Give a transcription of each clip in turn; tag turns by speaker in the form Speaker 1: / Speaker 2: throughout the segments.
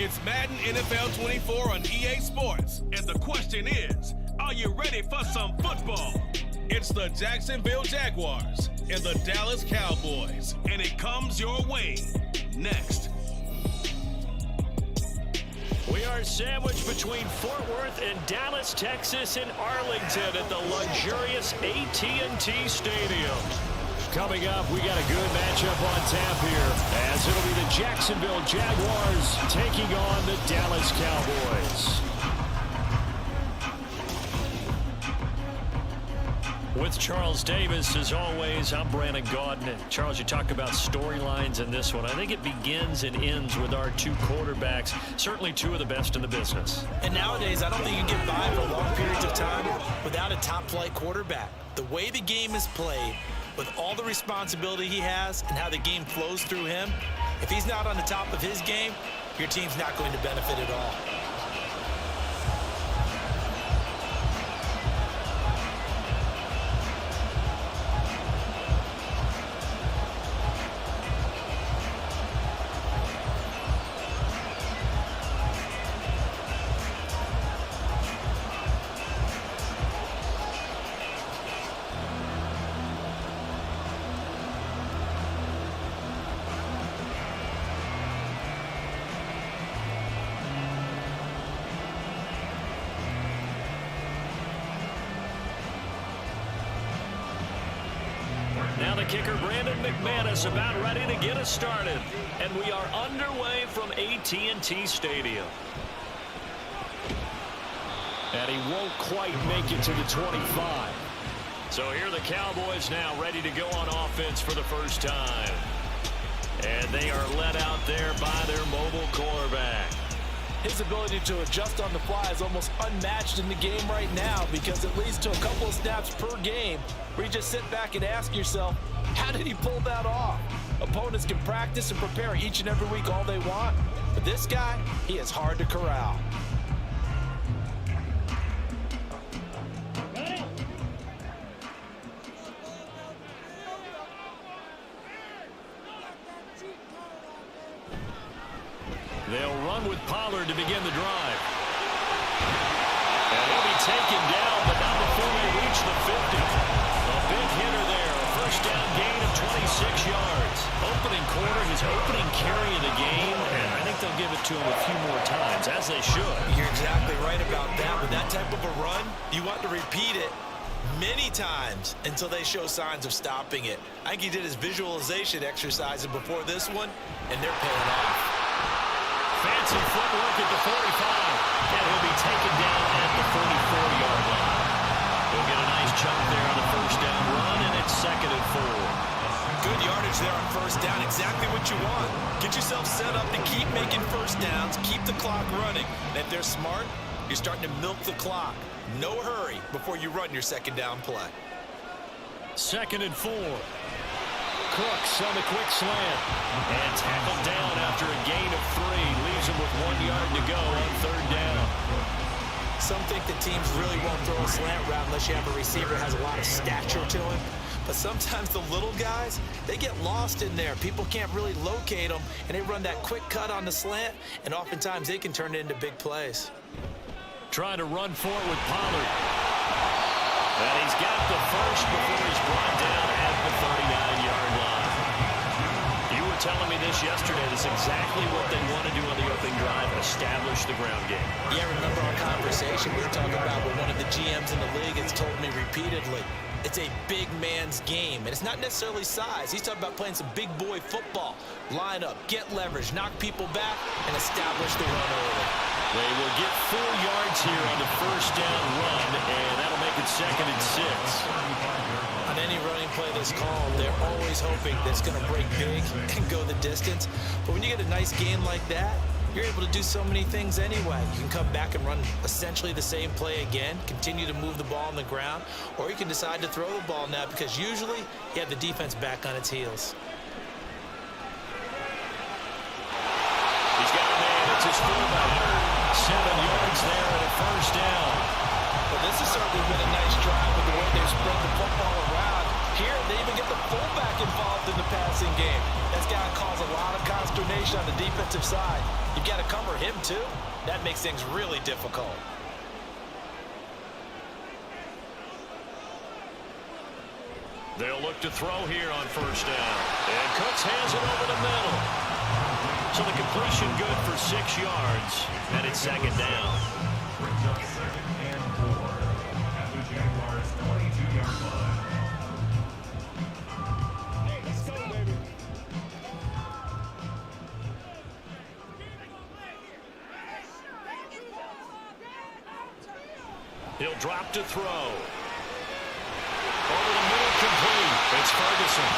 Speaker 1: It's Madden NFL 24 on EA Sports, and the question is, are you ready for some football? It's the Jacksonville Jaguars and the Dallas Cowboys, and it comes your way next.
Speaker 2: We are sandwiched between Fort Worth and Dallas, Texas, and Arlington at the luxurious AT&T Stadium. Coming up, we got a good matchup on tap here, as it'll be the Jacksonville Jaguars taking on the Dallas Cowboys. With Charles Davis, as always, I'm Brandon Gaudin. Charles, you talk about storylines in this one. I think it begins and ends with our two quarterbacks, certainly two of the best in the business.
Speaker 3: And nowadays, I don't think you can get by for long periods of time without a top-flight quarterback. The way the game is played, with all the responsibility he has and how the game flows through him, if he's not on the top of his game, your team's not going to benefit at all.
Speaker 2: Now the kicker, Brandon McManus, about ready to get us started. And we are underway from AT&T Stadium. And he won't quite make it to the 25. So here are the Cowboys now ready to go on offense for the first time. And they are led out there by their mobile quarterback.
Speaker 3: His ability to adjust on the fly is almost unmatched in the game right now, because it leads to a couple of snaps per game where you just sit back and ask yourself, how did he pull that off? Opponents can practice and prepare each and every week all they want, but this guy, he is hard to corral.
Speaker 2: They'll run with Pollard to begin the drive. And he'll be taken down, but not before they reach the 50. A big hitter there. A first down gain of 26 yards. Opening quarter, his opening carry of the game, and I think they'll give it to him a few more times, as they should.
Speaker 3: You're exactly right about that. With that type of a run, you want to repeat it many times until they show signs of stopping it. I think he did his visualization exercises before this one, and they're paying off.
Speaker 2: Fancy footwork at the 45, and he'll be taken down at the 44-yard line. He'll get a nice chunk there on the first down run, and it's 2nd and 4.
Speaker 3: Good yardage there on first down, exactly what you want. Get yourself set up to keep making first downs, keep the clock running. And if they're smart, you're starting to milk the clock. No hurry before you run your second down play.
Speaker 2: 2nd and 4. Crooks on the quick slant. And tackled down after a gain of 3. Leaves him with 1 yard to go on third down.
Speaker 3: Some think the teams really won't throw a slant route unless you have a receiver that has a lot of stature to him. But sometimes the little guys, they get lost in there. People can't really locate them, and they run that quick cut on the slant, and oftentimes they can turn it into big plays.
Speaker 2: Trying to run for it with Pollard. And he's got the first before he's brought down at the 39-yard line. You were telling me this yesterday. This is exactly what they want to do on the opening drive, establish the ground game.
Speaker 3: Yeah, remember our conversation we were talking about with one of the GMs in the league has told me repeatedly, it's a big man's game, and it's not necessarily size. He's talking about playing some big boy football. Line up, get leverage, knock people back, and establish the run early.
Speaker 2: They will get 4 yards here on the first down run, and that'll make it 2nd and 6.
Speaker 3: On any running play that's called, they're always hoping that it's going to break big and go the distance. But when you get a nice gain like that, you're able to do so many things anyway. You can come back and run essentially the same play again, continue to move the ball on the ground, or you can decide to throw the ball now because usually you have the defense back on its heels.
Speaker 2: He's got a man. It's his fullback. 7 yards there and a first down.
Speaker 3: Well, this has certainly been a nice drive with the way they've spread the football around. Here, they even get the fullback involved in the passing game. That's got to cause a lot of consternation on the defensive side. You've got to cover him too. That makes things really difficult.
Speaker 2: They'll look to throw here on first down. And Cooks has it over the middle. So the completion good for 6 yards. And it's second down.
Speaker 4: Brings up 2nd and 4 at the Jaguars' 22-yard line.
Speaker 5: Hey, let's go, baby.
Speaker 2: He'll drop to throw. Over the middle, complete. It's Ferguson.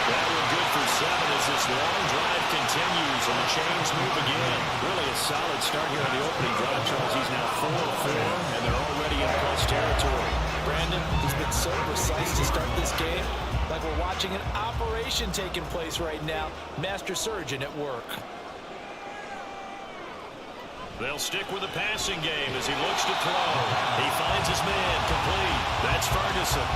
Speaker 2: That one good for 7 as this long drive continues and the chains move again. Really a solid start here on the opening drive, Charles. He's now 4-4, and they're already in plus territory.
Speaker 3: Brandon, he's been so precise to start this game, like we're watching an operation taking place right now. Master surgeon at work.
Speaker 2: They'll stick with the passing game as he looks to throw. He finds his man, complete. That's Ferguson.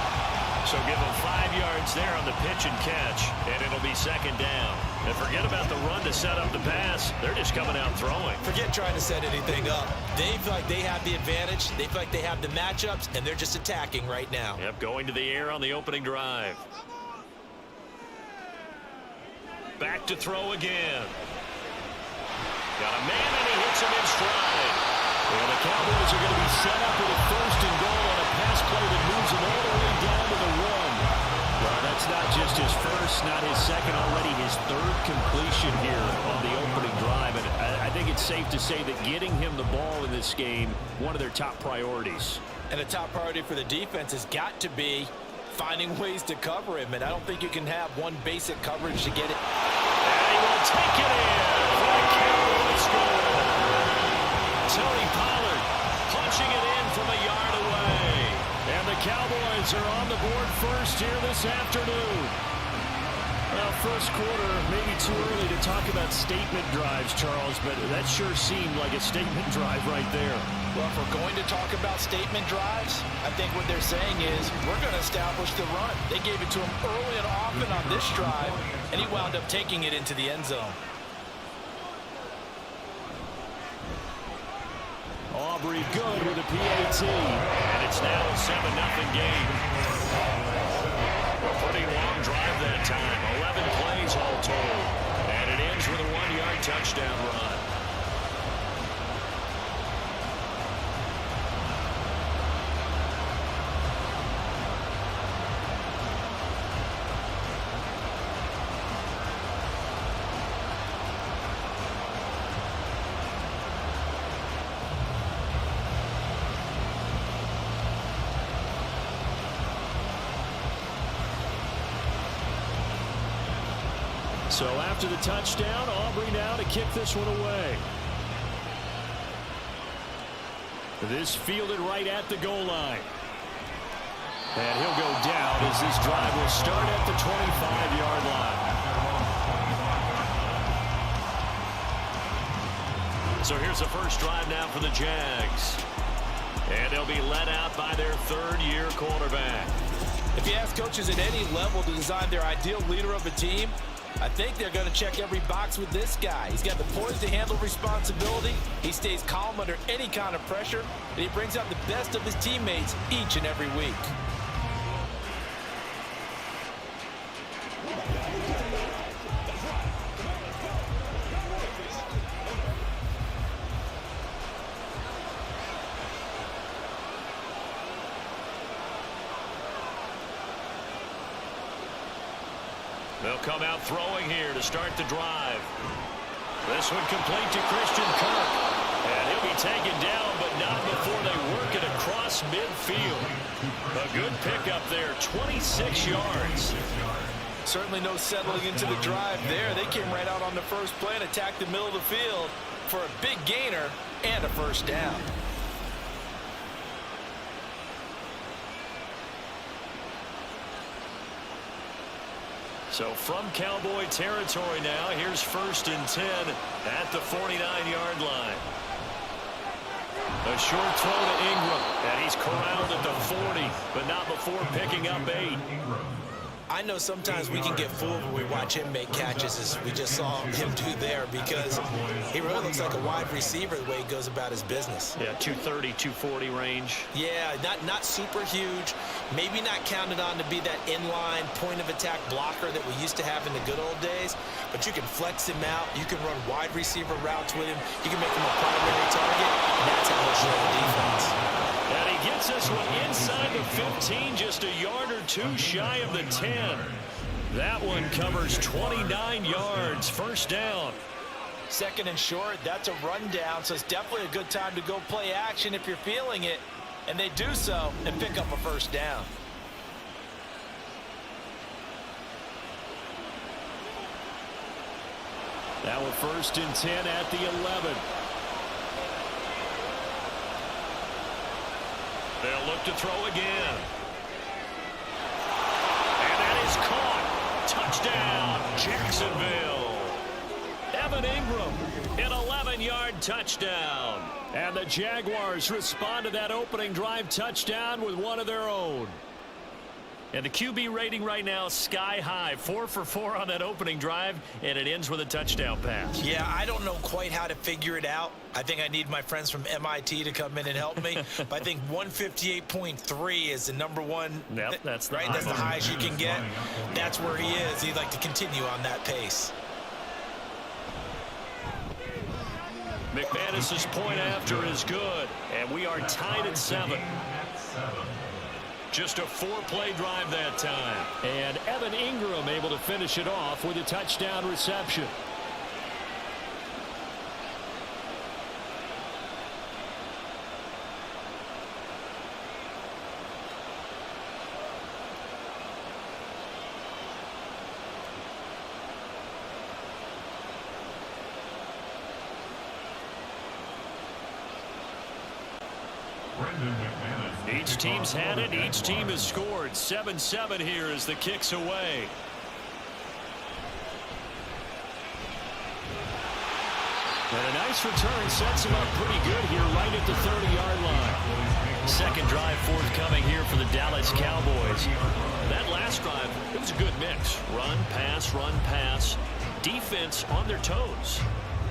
Speaker 2: So give him 5 yards there on the pitch and catch, and it'll be second down. And forget about the run to set up the pass. They're just coming out throwing.
Speaker 3: Forget trying to set anything up. They feel like they have the advantage. They feel like they have the matchups, and they're just attacking right now.
Speaker 2: Yep, going to the air on the opening drive. Back to throw again. Got a man, and he hits him in stride. And the Cowboys are going to be set up with a 1st and goal on a pass play that moves him all the way down to the 1. Well, that's not just his first, not his second, already his 3rd completion here on the opening drive. And I think it's safe to say that getting him the ball in this game, one of their top priorities.
Speaker 3: And a top priority for the defense has got to be finding ways to cover him. And I don't think you can have one basic coverage to get it.
Speaker 2: And he will take it in for the Cowboys score. Tony Pollard punching it in from a yard away. And the Cowboys are on the board first here this afternoon. Well, first quarter, maybe too early to talk about statement drives, Charles, but that sure seemed like a statement drive right there.
Speaker 3: Well, if we're going to talk about statement drives, I think what they're saying is we're going to establish the run. They gave it to him early and often on this drive, and he wound up taking it into the end zone.
Speaker 2: Aubrey good with a PAT, and it's now a 7-0 game. A pretty long drive that time, 11 plays all told, and it ends with a 1-yard touchdown run. So after the touchdown, Aubrey now to kick this one away. This fielded right at the goal line. And he'll go down as this drive will start at the 25-yard line. So here's the first drive now for the Jags. And they'll be led out by their 3rd-year quarterback.
Speaker 3: If you ask coaches at any level to design their ideal leader of a team, I think they're going to check every box with this guy. He's got the poise to handle responsibility. He stays calm under any kind of pressure, and he brings out the best of his teammates each and every week.
Speaker 2: They'll come out throwing here to start the drive. This one complete to Christian Kirk. And he'll be taken down, but not before they work it across midfield. A good pickup there, 26 yards.
Speaker 3: Certainly no settling into the drive there. They came right out on the first play and attacked the middle of the field for a big gainer and a first down.
Speaker 2: So from Cowboy territory now, here's 1st and 10 at the 49-yard line. A short throw to Ingram, and he's corralled at the 40, but not before picking up 8.
Speaker 3: I know sometimes we can get fooled when we watch him make catches, as we just saw him do there, because he really looks like a wide receiver the way he goes about his business.
Speaker 2: Yeah, 230, 240 range.
Speaker 3: Yeah, not super huge. Maybe not counted on to be that inline point-of-attack blocker that we used to have in the good old days, but you can flex him out. You can run wide receiver routes with him. You can make him a primary target, and that's how he'll show the defense.
Speaker 2: And he gets this one inside the 15, just a yard or two shy of the 10. That one covers 29 yards, first down.
Speaker 3: Second and short, that's a rundown, so it's definitely a good time to go play action if you're feeling it. And they do so and pick up a first down.
Speaker 2: Now a 1st and 10 at the 11. They'll look to throw again. And that is caught. Touchdown, Jacksonville. Evan Ingram, an 11-yard touchdown. And the Jaguars respond to that opening drive touchdown with one of their own. And the QB rating right now is sky high. 4 for 4 on that opening drive, and it ends with a touchdown pass.
Speaker 3: Yeah, I don't know quite how to figure it out. I think I need my friends from MIT to come in and help me. But I think 158.3 is the number one.
Speaker 2: Yep, that's the
Speaker 3: right.
Speaker 2: high.
Speaker 3: That's the highest you can get. That's where he is. He'd like to continue on that pace.
Speaker 2: McManus's point after is good, and we are tied at 7. Just a 4-play drive that time. And Evan Ingram able to finish it off with a touchdown reception. Each team's had it. Each team has scored. 7-7 here as the kick's away. And a nice return sets him up pretty good here right at the 30-yard line. Second drive forthcoming here for the Dallas Cowboys. That last drive, it was a good mix. Run, pass, defense on their toes.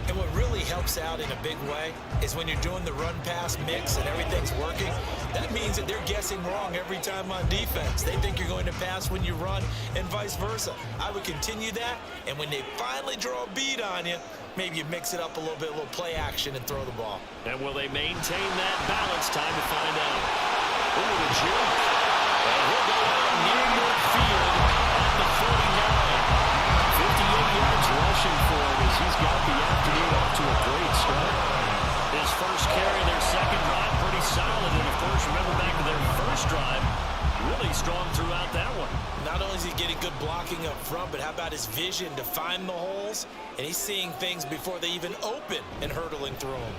Speaker 3: And what really helps out in a big way is when you're doing the run-pass mix and everything's working, that means that they're guessing wrong every time on defense. They think you're going to pass when you run and vice versa. I would continue that, and when they finally draw a bead on you, maybe you mix it up a little bit, a little play action and throw the ball.
Speaker 2: And will they maintain that balance? Time to find out. Ooh, the juke. And he'll go out near midfield at the 49. 58 yards rushing for him as he's got the afternoon off to a great start. His first carry, their second drive, pretty solid. And, of course, remember back to their first drive, really strong throughout that one.
Speaker 3: Not only is he getting good blocking up front, but how about his vision to find the holes? And he's seeing things before they even open and hurtling through them.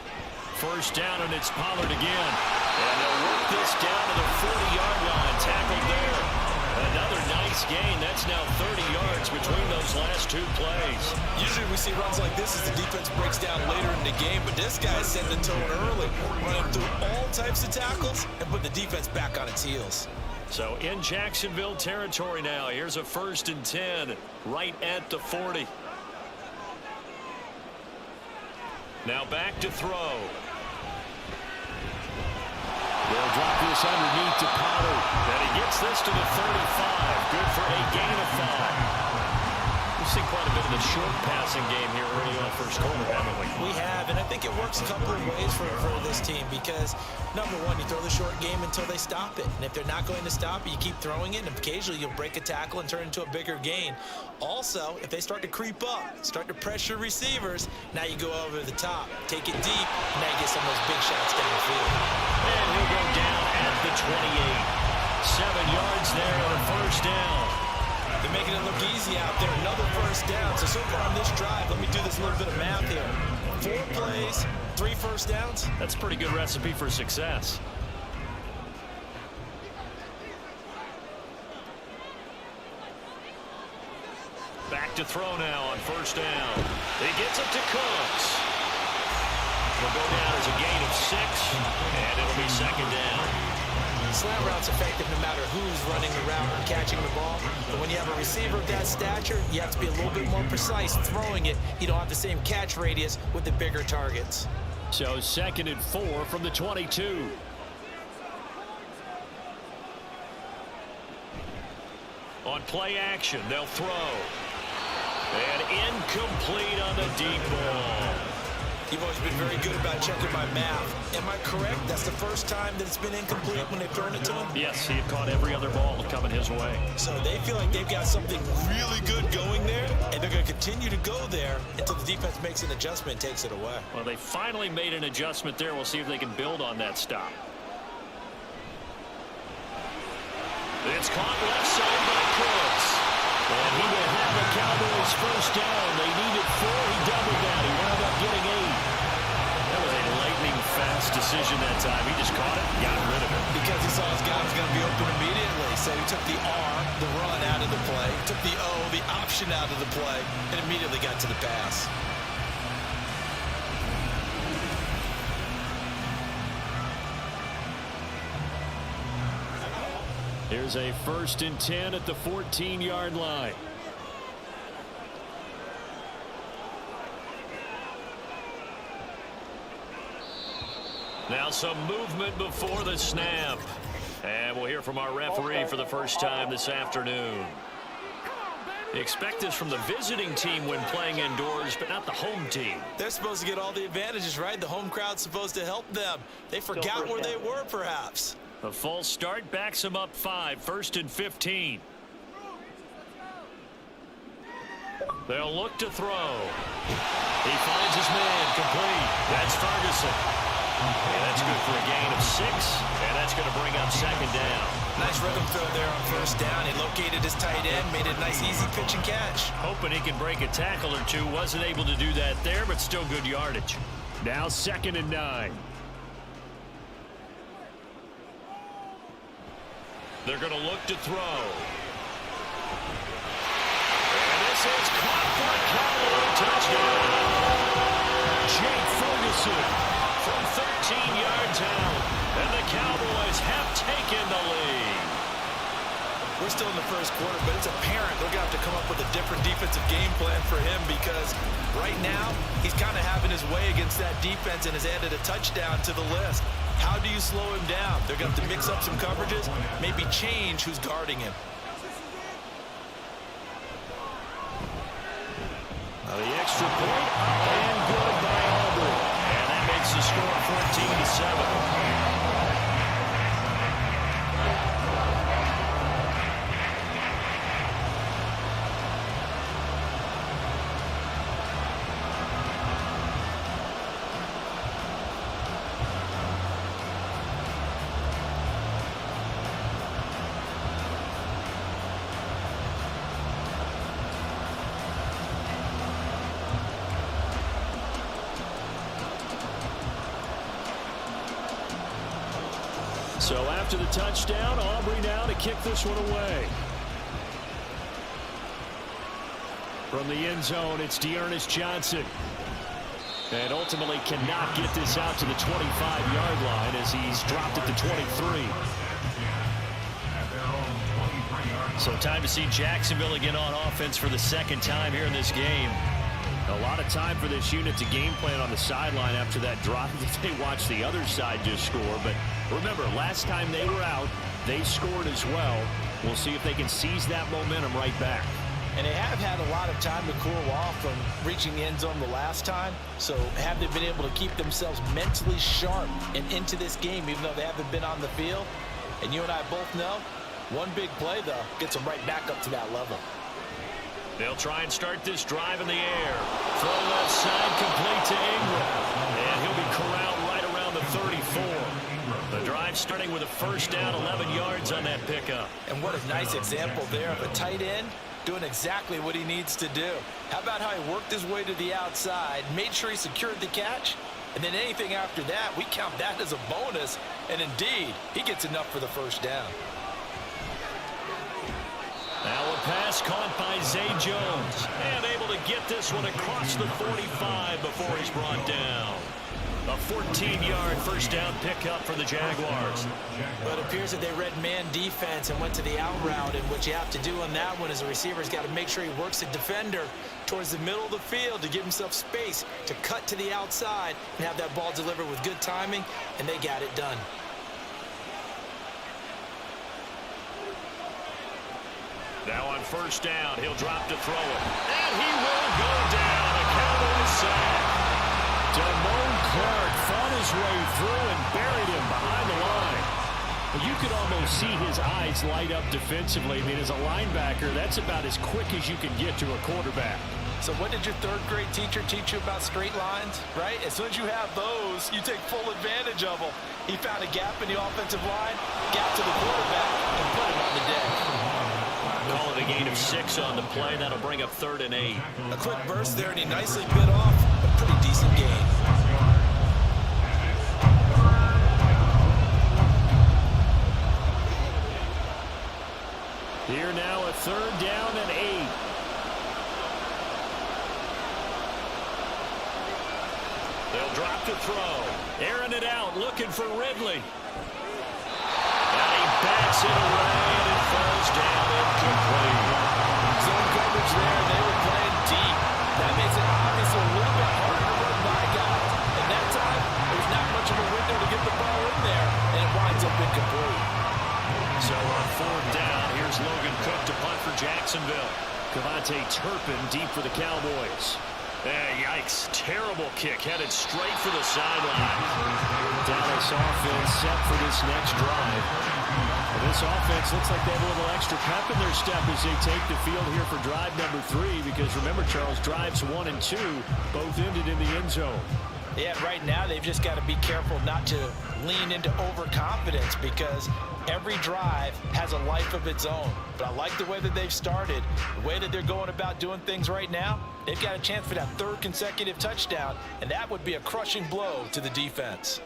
Speaker 2: First down, and it's Pollard again. And they'll work this down to the 40-yard line. Tackled there. Another nice gain. That's now 30 yards between those last two plays.
Speaker 3: Usually we see runs like this as the defense breaks down later in the game, but this guy set the tone early, running through all types of tackles and put the defense back on its heels.
Speaker 2: So in Jacksonville territory now. Here's a 1st and 10 right at the 40. Now back to throw. They'll drop this underneath to Pollard. And he gets this to the 35. Good for a gain of 5. We've seen quite a bit of the short passing game here early on first quarter, haven't we?
Speaker 3: We have, and I think it works a couple of ways for this team because, number one, you throw the short game until they stop it. And if they're not going to stop it, you keep throwing it, and occasionally you'll break a tackle and turn it into a bigger gain. Also, if they start to creep up, start to pressure receivers, now you go over the top, take it deep, and now you get some of those big shots downfield.
Speaker 2: And he'll go down at the 28. 7 yards there on a first down.
Speaker 3: They're making it look easy out there. Another first down. So far on this drive, let me do this little bit of math here. 4 plays, 3 first downs.
Speaker 2: That's a pretty good recipe for success. Back to throw now on first down. He gets it to Cooks. Will go down as a gain of 6, and it'll be second down.
Speaker 3: slant route's effective no matter who's running the route or catching the ball. But when you have a receiver of that stature, you have to be a little bit more precise throwing it. You don't have the same catch radius with the bigger targets.
Speaker 2: So 2nd and 4 from the 22. On play action, they'll throw. And incomplete on the deep ball.
Speaker 3: You've always been very good about checking my math. Am I correct? That's the first time that it's been incomplete when they've thrown it to him?
Speaker 2: Yes, he had caught every other ball coming his way.
Speaker 3: So they feel like they've got something really good going there, and they're going to continue to go there until the defense makes an adjustment and takes it away.
Speaker 2: Well, they finally made an adjustment there. We'll see if they can build on that stop. It's caught left side by Chris. And he will have the Cowboys first down. They needed 4. He doubled that. He wound up getting 8. That was a lightning-fast decision that time. He just caught it, got rid of it.
Speaker 3: Because he saw his guy was going to be open immediately. So he took the R, the run, out of the play. Took the O, the option out of the play, and immediately got to the pass.
Speaker 2: Here's a 1st and 10 at the 14-yard line. Now some movement before the snap. And we'll hear from our referee for the first time this afternoon. Expect this from the visiting team when playing indoors, but not the home team.
Speaker 3: They're supposed to get all the advantages, right? The home crowd's supposed to help them. They forgot where they were, perhaps.
Speaker 2: A false start backs him up 5, 1st and 15. They'll look to throw. He finds his man, complete. That's Ferguson. And that's good for a gain of 6, and that's going to bring up 2nd down.
Speaker 3: Nice rhythm throw there on 1st down. He located his tight end, made it a nice, easy pitch and catch.
Speaker 2: Hoping he can break a tackle or two. Wasn't able to do that there, but still good yardage. Now 2nd and 9. They're going to look to throw. And this is caught for a Cowboy touchdown. Jake Ferguson from 13 yards out. And the Cowboys have taken the lead.
Speaker 3: We're still in the 1st quarter, but it's apparent they're going to have to come up with a different defensive game plan for him because right now he's kind of having his way against that defense and has added a touchdown to the list. How do you slow him down? They're going to have to mix up some coverages, maybe change who's guarding him.
Speaker 2: Now the extra point up and good by Auburn. And that makes the score 14-7. So after the touchdown, Aubrey now to kick this one away. From the end zone, it's Dearness Johnson. And ultimately cannot get this out to the 25-yard line as he's dropped at the 23. So time to see Jacksonville again on offense for the 2nd time here in this game. A lot of time for this unit to game plan on the sideline after that drive that they watched the other side just score. But remember, last time they were out, they scored as well. We'll see if they can seize that momentum right back.
Speaker 3: And they have had a lot of time to cool off from reaching the end zone the last time. So have they been able to keep themselves mentally sharp and into this game, even though they haven't been on the field? And you and I both know, one big play, though, gets them right back up to that level.
Speaker 2: They'll try and start this drive in the air. Throw left side, complete to Ingram. And he'll be corralled right around the 34. The drive starting with a 1st down, 11 yards on that pickup.
Speaker 3: And what a nice example there of a tight end doing exactly what he needs to do. How about how he worked his way to the outside, made sure he secured the catch, and then anything after that, we count that as a bonus. And indeed, he gets enough for the 1st down.
Speaker 2: Now a pass caught by Zay Jones. And able to get this one across the 45 before he's brought down. A 14-yard first down pickup for the Jaguars.
Speaker 3: But it appears that they read man defense and went to the out route, and what you have to do on that one is the receiver's got to make sure he works the defender towards the middle of the field to give himself space to cut to the outside and have that ball delivered with good timing, and they got it done.
Speaker 2: Now on first down, he'll drop to throw it. And he will go down. A Cowboys sack. Damone Clark fought his way through and buried him behind the line. You could almost see his eyes light up defensively. I mean, as a linebacker, that's about as quick as you can get to a quarterback.
Speaker 3: So what did your third-grade teacher teach you about straight lines, right? As soon as you have those, you take full advantage of them. He found a gap in the offensive line, gap to the quarterback, and put him on the deck.
Speaker 2: Call it a gain of 6 on the play. That'll bring up 3rd and 8.
Speaker 3: A quick burst there, and he nicely bit off a pretty decent gain.
Speaker 2: Here now a 3rd down and 8. They'll drop to throw. Airing it out, looking for Ridley. And he backs it away, and it falls down incomplete.
Speaker 3: Zone coverage there, they were playing deep. That makes it obviously a little bit harder to run by guys. And that time, there's not much of a window to get the ball in there, and it winds up incomplete.
Speaker 2: So on 4th down, here's Logan Cook to punt for Jacksonville. Cavante Turpin deep for the Cowboys. Yikes, terrible kick, headed straight for the sideline. Dallas offense set for this next drive. And this offense looks like they have a little extra pep in their step as they take the field here for drive number 3, because remember, Charles, drives 1 and 2 both ended in the end zone.
Speaker 3: Yeah, right now they've just got to be careful not to lean into overconfidence, because every drive has a life of its own. But I like the way that they've started, the way that they're going about doing things right now. They've got a chance for that 3rd consecutive touchdown, and that would be a crushing blow to the defense.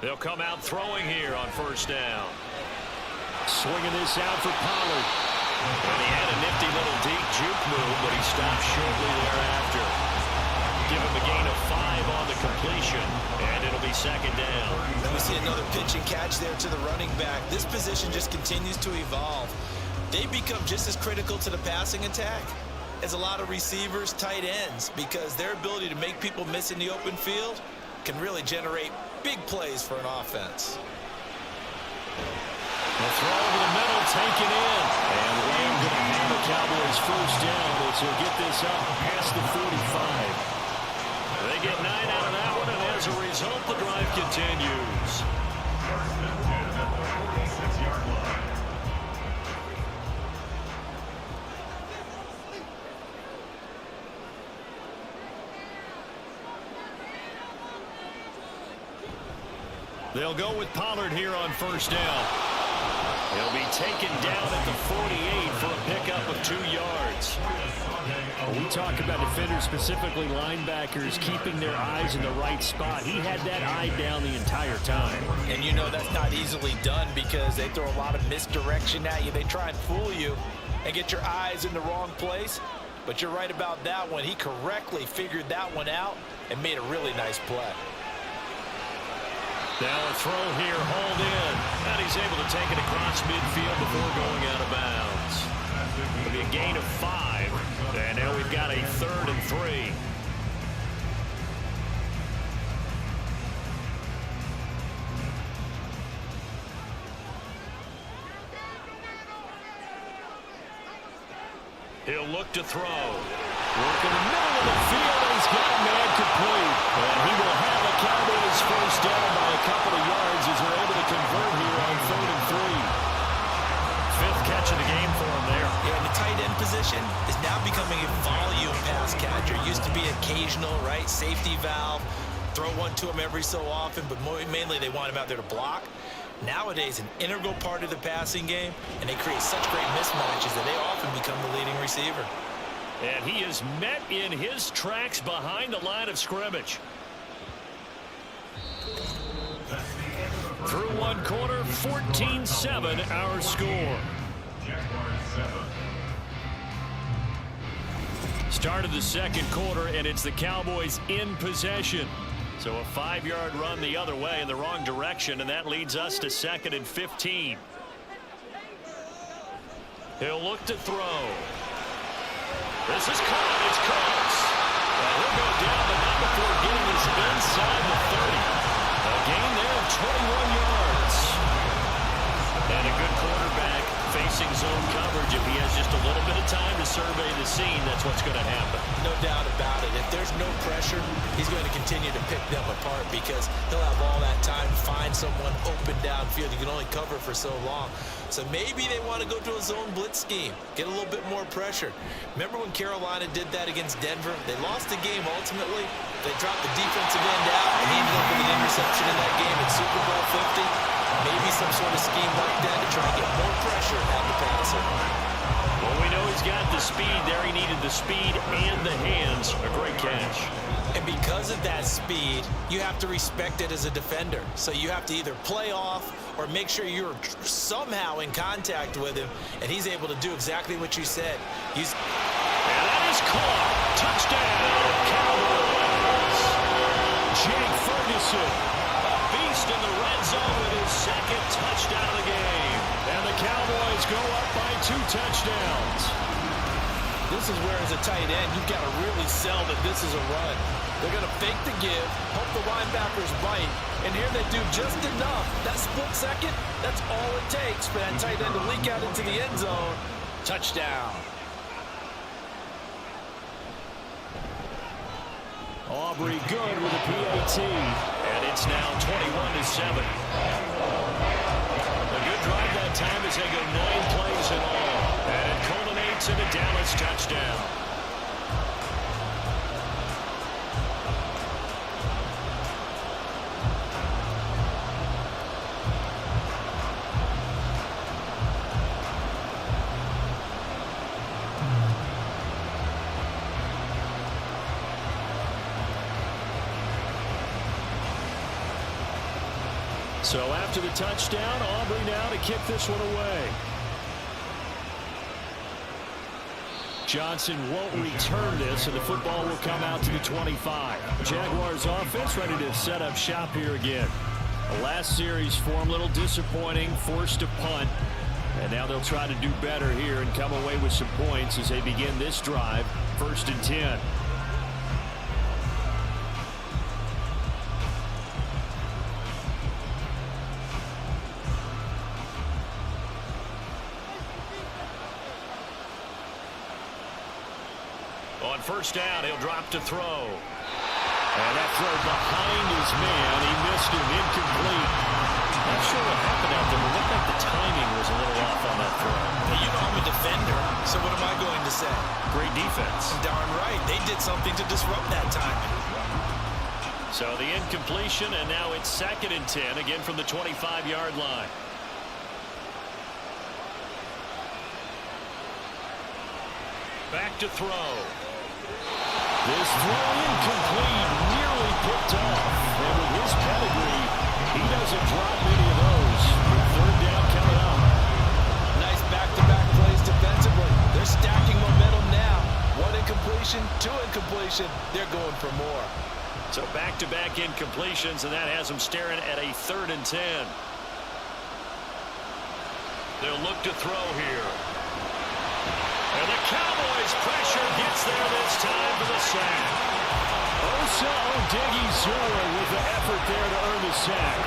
Speaker 2: They'll come out throwing here on 1st down. Swinging this out for Pollard. And he had a nifty little deep juke move, but he stopped shortly thereafter. Give him a gain of 5 on the completion, and it'll be 2nd down.
Speaker 3: And we see another pitch and catch there to the running back. This position just continues to evolve. They become just as critical to the passing attack as a lot of receivers, tight ends, because their ability to make people miss in the open field can really generate big plays for an offense.
Speaker 2: The throw over the middle, taken in. And Wayne going to have the Cowboys 1st down as he'll get this up past the 45. They get 9 out of that one, and as a result, the drive continues. They'll go with Pollard here on 1st down. He'll be taken down at the 48 for a pickup of 2 yards. We talk about defenders, specifically linebackers, keeping their eyes in the right spot. He had that eye down the entire time.
Speaker 3: And you know that's not easily done, because they throw a lot of misdirection at you. They try and fool you and get your eyes in the wrong place. But you're right about that one. He correctly figured that one out and made a really nice play.
Speaker 2: Now a throw here, hauled in. And he's able to take it across midfield before going out of bounds. It'll be a gain of 5. And now we've got a 3rd and 3. He'll look to throw. Work in the middle of the field, and he's got a man complete. And he will have a Cowboys 1st down by a couple of yards as they're able to convert here on 3rd and 3. 5th catch of the game for him there.
Speaker 3: Yeah, and the tight end position is now becoming a volume pass catcher. Used to be occasional, right? Safety valve. Throw one to him every so often, but mainly they want him out there to block. Nowadays, an integral part of the passing game, and they create such great mismatches that they often become the leading receiver.
Speaker 2: And he is met in his tracks behind the line of scrimmage. Through 1 quarter, 14-7 our score.
Speaker 4: Jaguars 7.
Speaker 2: Start of the second quarter, and it's the Cowboys in possession. So a 5-yard run the other way in the wrong direction, and that leads us to 2nd and 15. He'll look to throw. This is caught. It's close. And he'll go down, but not before getting this inside the 30. A gain there of 21 yards. And a good quarterback facing zone coverage. If he has just a little bit of time to survey the scene, that's what's going to happen.
Speaker 3: No doubt about it. If there's no pressure, he's going to continue to pick them apart because he'll have all that time to find someone open downfield. You can only cover for so long. So maybe they want to go to a zone blitz scheme, get a little bit more pressure. Remember when Carolina did that against Denver? They lost the game ultimately. They dropped the defensive end out, and he ended up with an interception in that game at Super Bowl 50. Maybe some sort of scheme like that to try and get more pressure at the passer.
Speaker 2: Well, we know he's got the speed there. He needed the speed and the hands. A great catch.
Speaker 3: And because of that speed, you have to respect it as a defender. So you have to either play off or make sure you're somehow in contact with him, and he's able to do exactly what you said.
Speaker 2: And that is caught. Touchdown, Cowboys. Jake Ferguson, a beast in the red zone with his 2nd touchdown of the game. And the Cowboys go up by 2 touchdowns.
Speaker 3: This is where, as a tight end, you've got to really sell that this is a run. They're going to fake the give, hope the linebackers bite, and here they do just enough. That split second, that's all it takes for that tight end to leak out into the end zone. Touchdown.
Speaker 2: Aubrey good with a PAT. And it's now 21-7. A good drive that time as they go 9 plays in all. And it culminates in a Dallas touchdown. So after the touchdown, Aubrey now to kick this one away. Johnson won't return this, and the football will come out to the 25. Jaguars offense ready to set up shop here again. The last series form a little disappointing, forced to punt. And now they'll try to do better here and come away with some points as they begin this drive, 1st and 10. On 1st down, he'll drop to throw. And that throw behind his man. He missed him, incomplete. Not sure what happened out there, but it looked like the timing was a little off on that throw.
Speaker 3: Well, you know I'm a defender, so what am I going to say?
Speaker 2: Great defense.
Speaker 3: Darn right. They did something to disrupt that timing.
Speaker 2: So the incompletion, and now it's 2nd and 10, again from the 25-yard line. Back to throw. This throw incomplete, nearly picked off. And with his pedigree, he doesn't drop any of those. With 3rd down coming up.
Speaker 3: Nice back-to-back plays defensively. They're stacking momentum now. 1 incompletion, 2 incompletion. They're going for more.
Speaker 2: So back-to-back incompletions, and that has them staring at a 3rd and 10. They'll look to throw here. And the Cowboys pressure gets there this time for the sack. Osa Odighizuwa with the effort there to earn the sack.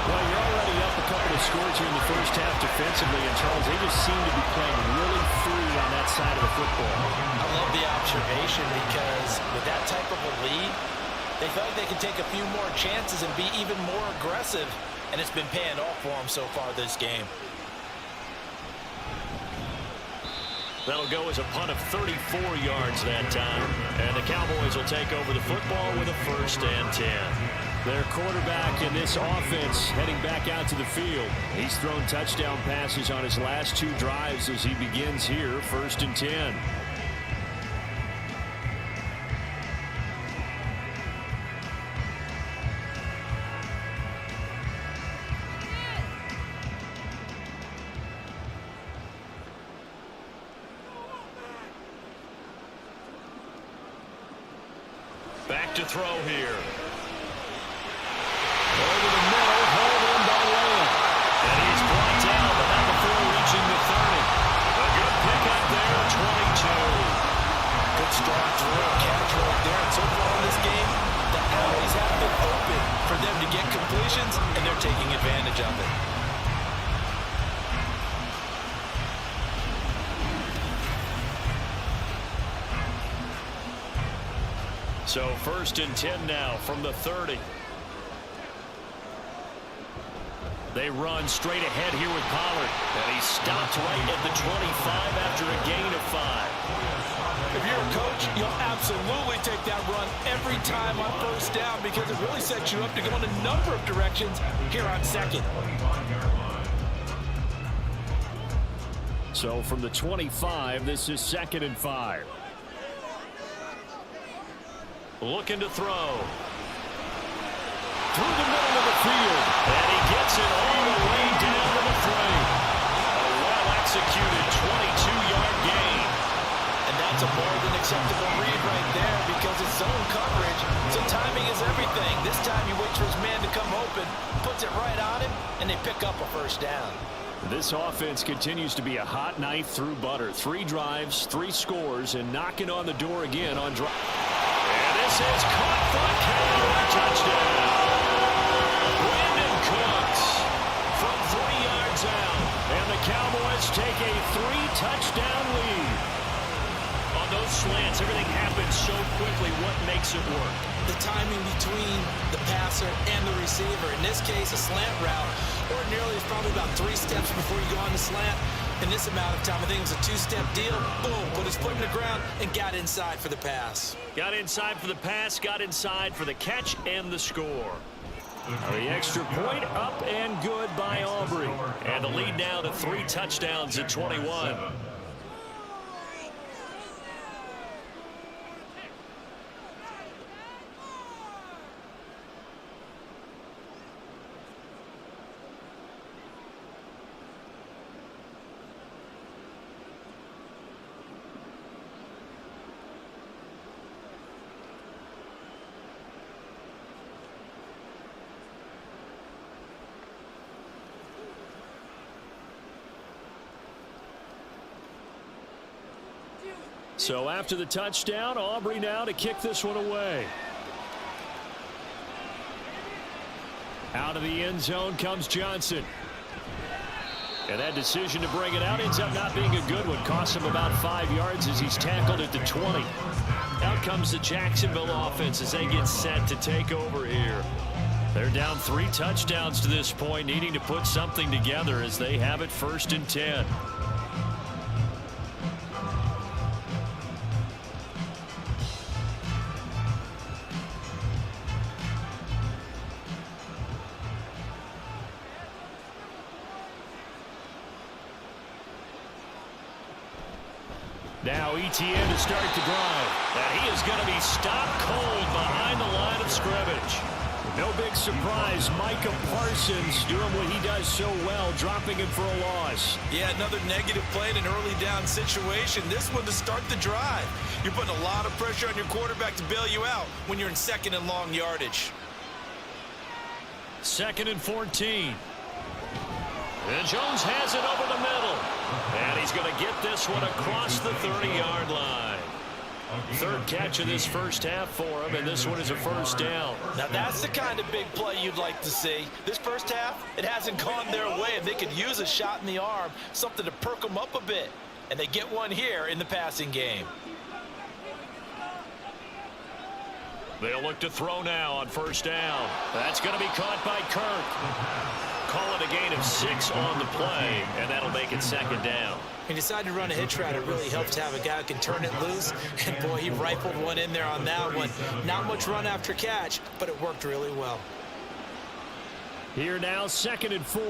Speaker 2: Well, you're already up a couple of scores here in the first half defensively, and Charles, they just seem to be playing really free on that side of the football.
Speaker 3: I love the observation because with that type of a lead, they feel like they can take a few more chances and be even more aggressive, and it's been paying off for them so far this game.
Speaker 2: That'll go as a punt of 34 yards that time. And the Cowboys will take over the football with a 1st and 10. Their quarterback in this offense heading back out to the field. He's thrown touchdown passes on his last 2 drives as he begins here, 1st and 10. throw here. Over the middle, hauled in by Lamb. And he's brought down, but not before reaching the 30. A good pickup there, 22.
Speaker 3: Good strong throw, catch right there. And so far in this game, the alleys have been open for them to get completions, and they're taking advantage of it.
Speaker 2: So 1st and 10 now from the 30. They run straight ahead here with Pollard. And he stopped right at the 25 after a gain of 5.
Speaker 3: If you're a coach, you'll absolutely take that run every time on 1st down because it really sets you up to go in a number of directions here on 2nd.
Speaker 2: So from the 25, this is 2nd and 5. Looking to throw. Through the middle of the field. And he gets it all the way down to the frame. A well-executed 22-yard gain.
Speaker 3: And that's a more than acceptable read right there because it's zone coverage. So timing is everything. This time he waits for his man to come open, puts it right on him, and they pick up a 1st down.
Speaker 2: This offense continues to be a hot knife through butter. 3 drives, 3 scores, and knocking on the door again on drive. And this is caught for a touchdown. Brandon Cooks from 3 yards out. And the Cowboys take a 3-touchdown lead. On those slants, everything happens so quickly. What makes it work?
Speaker 3: The timing between the passer and the receiver. In this case, a slant route. Ordinarily, it's probably about 3 steps before you go on the slant. In this amount of time, I think it was a 2-step deal. Boom, put his foot in the ground and got inside for the pass.
Speaker 2: Got inside for the pass, got inside for the catch and the score. The extra point up and good by Aubrey. And the lead now to 3 touchdowns at 21. So after the touchdown, Aubrey now to kick this one away. Out of the end zone comes Johnson. And that decision to bring it out ends up not being a good one. Costs him about 5 yards as he's tackled at the 20. Out comes the Jacksonville offense as they get set to take over here. They're down 3 touchdowns to this point, needing to put something together as they have it 1st and 10. Now ETN to start the drive. And he is going to be stopped cold behind the line of scrimmage. No big surprise. Micah Parsons doing what he does so well, dropping him for a loss.
Speaker 3: Yeah, another negative play in an early down situation. This one to start the drive. You're putting a lot of pressure on your quarterback to bail you out when you're in 2nd and long yardage.
Speaker 2: 2nd and 14. And Jones has it over the middle. And he's going to get this one across the 30-yard line. 3rd catch of this 1st half for him, and this one is a 1st down.
Speaker 3: Now that's the kind of big play you'd like to see. This 1st half, it hasn't gone their way, and they could use a shot in the arm, something to perk them up a bit. And they get one here in the passing game.
Speaker 2: They'll look to throw now on 1st down. That's going to be caught by Kirk. Call it a gain of 6 on the play, and that'll make it 2nd down.
Speaker 3: He decided to run a hitch route. It really helps to have a guy who can turn it loose. And, boy, he rifled one in there on that one. Not much run after catch, but it worked really well.
Speaker 2: Here now, 2nd and 4.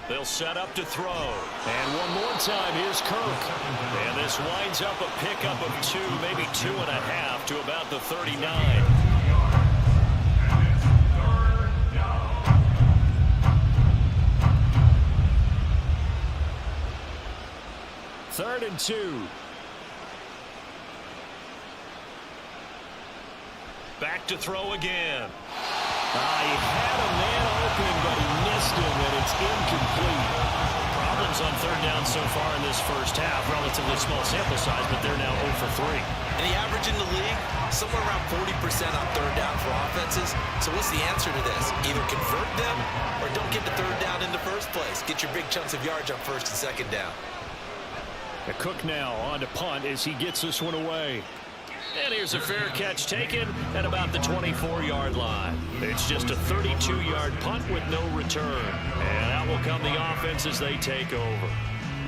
Speaker 2: They'll set up to throw. And one more time, here's Kirk. And this winds up a pickup of 2, maybe 2.5 to about the 39. Third and 2. back to throw again. He had a man open, but he missed him, and it's incomplete. Problems on third down so far in this first half. Relatively small sample size, but they're now 0 for 3.
Speaker 3: And the average in the league, somewhere around 40% on third down for offenses. So what's the answer to this? Either convert them or don't get the third down in the first place. Get your big chunks of yards on first and second down.
Speaker 2: A Cook now on to punt as he gets this one away. And here's a fair catch taken at about the 24-yard line. It's just a 32-yard punt with no return. And out will come the offense as they take over.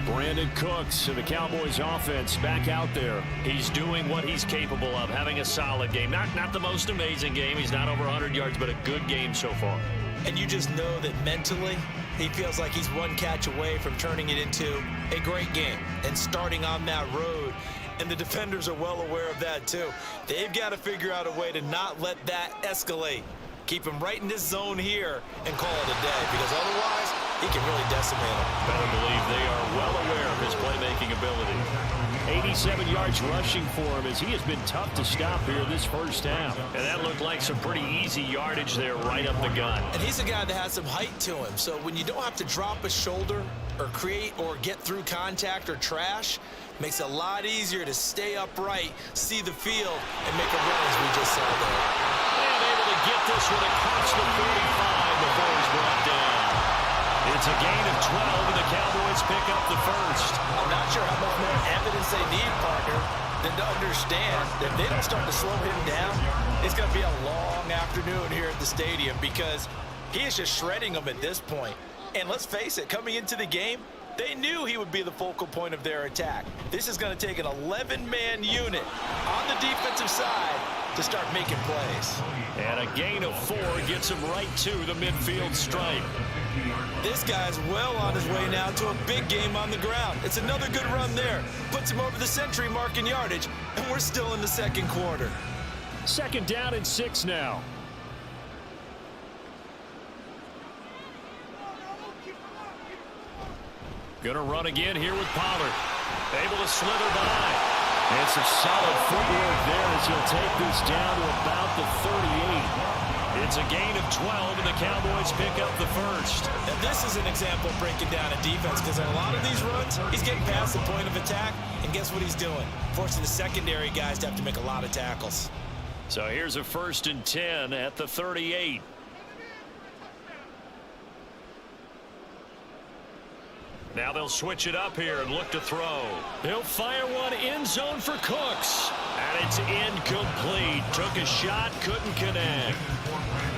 Speaker 2: Brandon Cooks and the Cowboys offense back out there. He's doing what he's capable of, having a solid game. Not the most amazing game. He's not over 100 yards, but a good game so far.
Speaker 3: And you just know that mentally, he feels like he's one catch away from turning it into a great game and starting on that road. And the defenders are well aware of that, too. They've got to figure out a way to not let that escalate. Keep him right in this zone here and call it a day, because otherwise, he can really decimate him.
Speaker 2: Better believe they are well aware of his playmaking ability. 87 yards rushing for him as he has been tough to stop here this first half. And that looked like some pretty easy yardage there right up the gut.
Speaker 3: And he's a guy that has some height to him, so when you don't have to drop a shoulder or create or get through contact or trash, makes it a lot easier to stay upright, see the field, and make a run as we just saw there.
Speaker 2: And able to get this one across the 45 before he's brought down. It's a gain of 12, and the Cowboys pick up the first.
Speaker 3: I'm not sure how much more evidence they need, partner, than to understand that if they don't start to slow him down, it's going to be a long afternoon here at the stadium, because he is just shredding them at this point. And let's face it, coming into the game, they knew he would be the focal point of their attack. This is going to take an 11-man unit on the defensive side to start making plays.
Speaker 2: And a gain of 4 gets him right to the midfield stripe.
Speaker 3: This guy's well on his way now to a big game on the ground. It's another good run there. Puts him over the century mark in yardage, and we're still in the second quarter.
Speaker 2: Second down and 6 now. Gonna run again here with Pollard. Able to slither by. And some solid footwork there as he'll take this down to about the 38. It's a gain of 12, and the Cowboys pick up the first.
Speaker 3: And this is an example of breaking down a defense, because in a lot of these runs, he's getting past the point of attack, and guess what he's doing? Forcing the secondary guys to have to make a lot of tackles.
Speaker 2: So here's a 1st and 10 at the 38. Now they'll switch it up here and look to throw. He'll fire one end zone for Cooks. And it's incomplete. Took a shot, couldn't connect.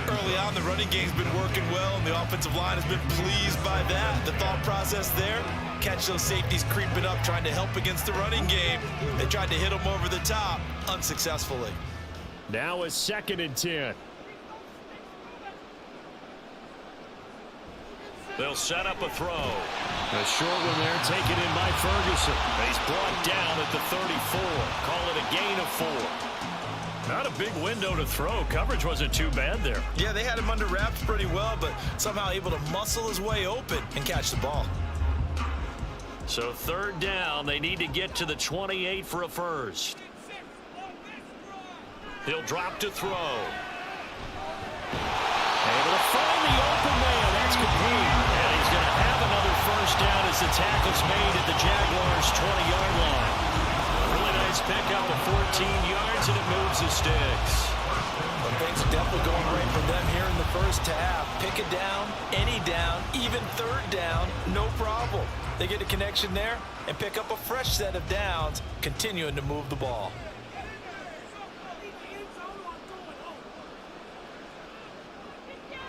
Speaker 3: Early on, the running game's been working well, and the offensive line has been pleased by that. The thought process there, catch those safeties creeping up, trying to help against the running game. They tried to hit them over the top, unsuccessfully.
Speaker 2: Now a 2nd and 10. They'll set up a throw. A short one there, taken in by Ferguson. He's brought down at the 34. Call it a gain of 4. Not a big window to throw. Coverage wasn't too bad there.
Speaker 3: Yeah, they had him under wraps pretty well, but somehow able to muscle his way open and catch the ball.
Speaker 2: So 3rd down, they need to get to the 28 for a first. He'll drop to throw. Able to find the open man. That's complete. And he's going to have another first down as the tackle's made at the Jaguars' 20-yard line. Really nice pickup of 14 yards, and it moves the sticks.
Speaker 3: Well, things are definitely going great for them here in the first half. Pick it down, any down, even 3rd down, no problem. They get a connection there and pick up a fresh set of downs, continuing to move the ball.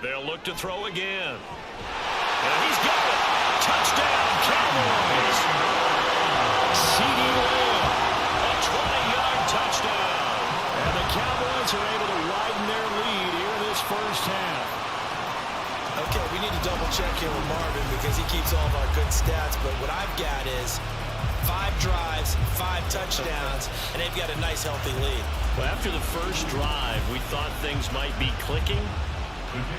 Speaker 2: They'll look to throw again. And he's got it. Touchdown, Cowboys. C.D. Lamb, a 20-yard touchdown. And the Cowboys are able to widen their lead here in this first half.
Speaker 3: Okay, we need to double check here with Marvin, because he keeps all of our good stats. But what I've got is 5 drives, 5 touchdowns, and they've got a nice, healthy lead.
Speaker 2: Well, after the first drive, we thought things might be clicking.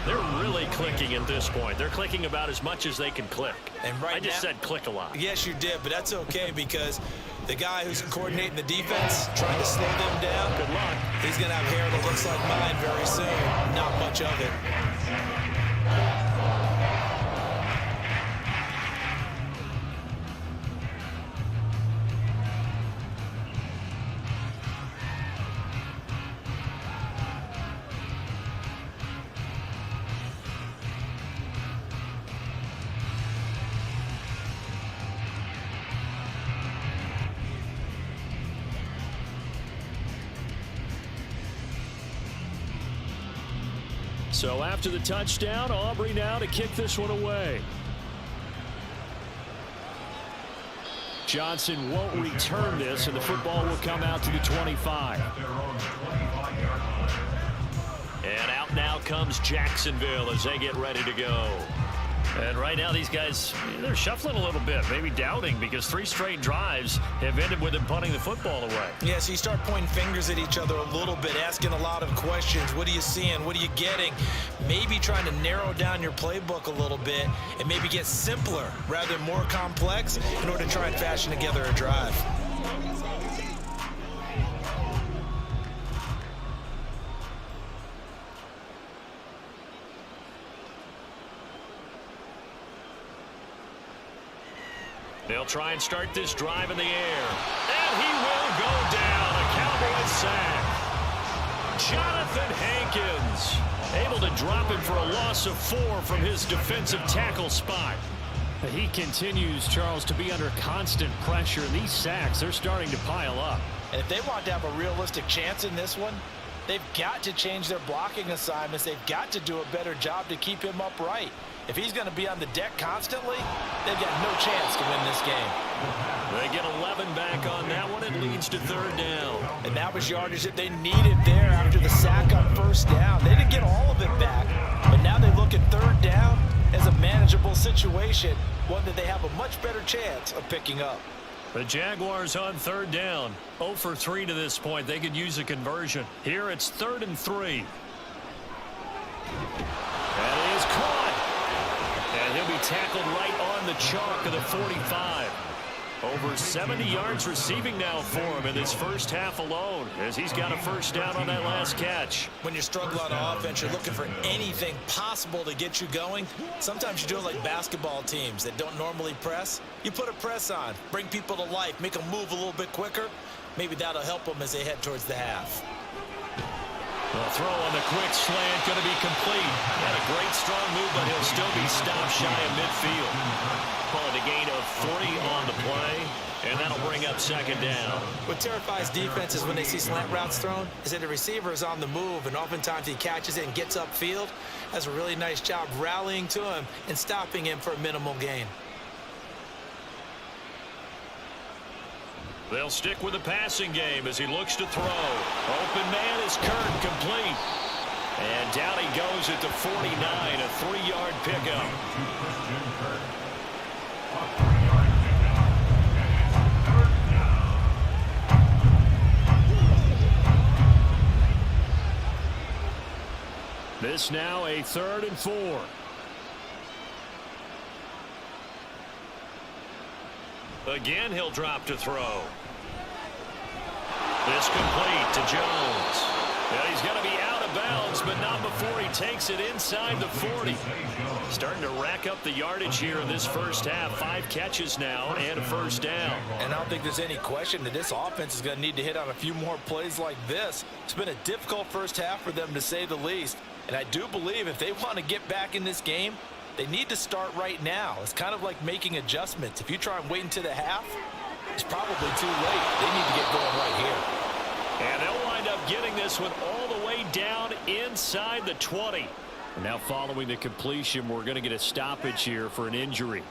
Speaker 2: They're really clicking at this point. They're clicking about as much as they can click.
Speaker 3: And
Speaker 2: I just said click a lot.
Speaker 3: Yes, you did, but that's okay because the guy who's coordinating the defense, trying to slow them down,
Speaker 2: Good luck.
Speaker 3: he's going to have hair that looks like mine very soon. Not much of it.
Speaker 2: So after the touchdown, Aubrey now to kick this one away. Johnson won't return this, and the football will come out to the 25. And out now comes Jacksonville as they get ready to go. And right now these guys, they're shuffling a little bit, maybe doubting, because 3 straight drives have ended with them punting the football away.
Speaker 3: Yeah, so you start pointing fingers at each other a little bit, asking a lot of questions. What are you seeing? What are you getting? Maybe trying to narrow down your playbook a little bit and maybe get simpler rather than more complex in order to try and fashion together a drive.
Speaker 2: They'll try and start this drive in the air. And he will go down. A Cowboys sack. Jonathan Hankins able to drop him for a loss of 4 from his defensive tackle spot. He continues, Charles, to be under constant pressure. These sacks, they're starting to pile up.
Speaker 3: And if they want to have a realistic chance in this one, they've got to change their blocking assignments. They've got to do a better job to keep him upright. If he's going to be on the deck constantly, they've got no chance to win this game.
Speaker 2: They get 11 back on that one. It leads to 3rd down.
Speaker 3: And that was yardage that they needed there after the sack on 1st down. They didn't get all of it back, but now they look at 3rd down as a manageable situation, one that they have a much better chance of picking up.
Speaker 2: The Jaguars on 3rd down. 0 for 3 to this point. They could use a conversion. Here it's 3rd and 3. That is caught. And he'll be tackled right on the chalk of the 45. Over 70 yards receiving now for him in this first half alone, as he's got a 1st down on that last catch.
Speaker 3: When you're struggling on offense, you're looking for anything possible to get you going. Sometimes you do it like basketball teams that don't normally press. You put a press on, bring people to life, make them move a little bit quicker. Maybe that'll help them as they head towards the half.
Speaker 2: The throw on the quick slant going to be complete. Had a great strong move, but he'll still be stopped shy of midfield. Call it a gain of 40 on the play, and that'll bring up 2nd down.
Speaker 3: What terrifies defenses when they see slant routes thrown is that the receiver is on the move, and oftentimes he catches it and gets upfield. Does a really nice job rallying to him and stopping him for a minimal gain.
Speaker 2: They'll stick with the passing game as he looks to throw. Open man is Kurt, complete. And down he goes at the 49, a 3-yard pickup. This now a 3rd and 4. Again, he'll drop to throw. This complete to Jones. Yeah, he's going to be out of bounds, but not before he takes it inside the 40. Starting to rack up the yardage here in this first half. 5 catches now and a 1st down.
Speaker 3: And I don't think there's any question that this offense is going to need to hit on a few more plays like this. It's been a difficult first half for them, to say the least. And I do believe if they want to get back in this game, they need to start right now. It's kind of like making adjustments. If you try and wait until the half, it's probably too late. They need to get going right here.
Speaker 2: And they'll wind up getting this one all the way down inside the 20. And now following the completion, we're going to get a stoppage here for an injury.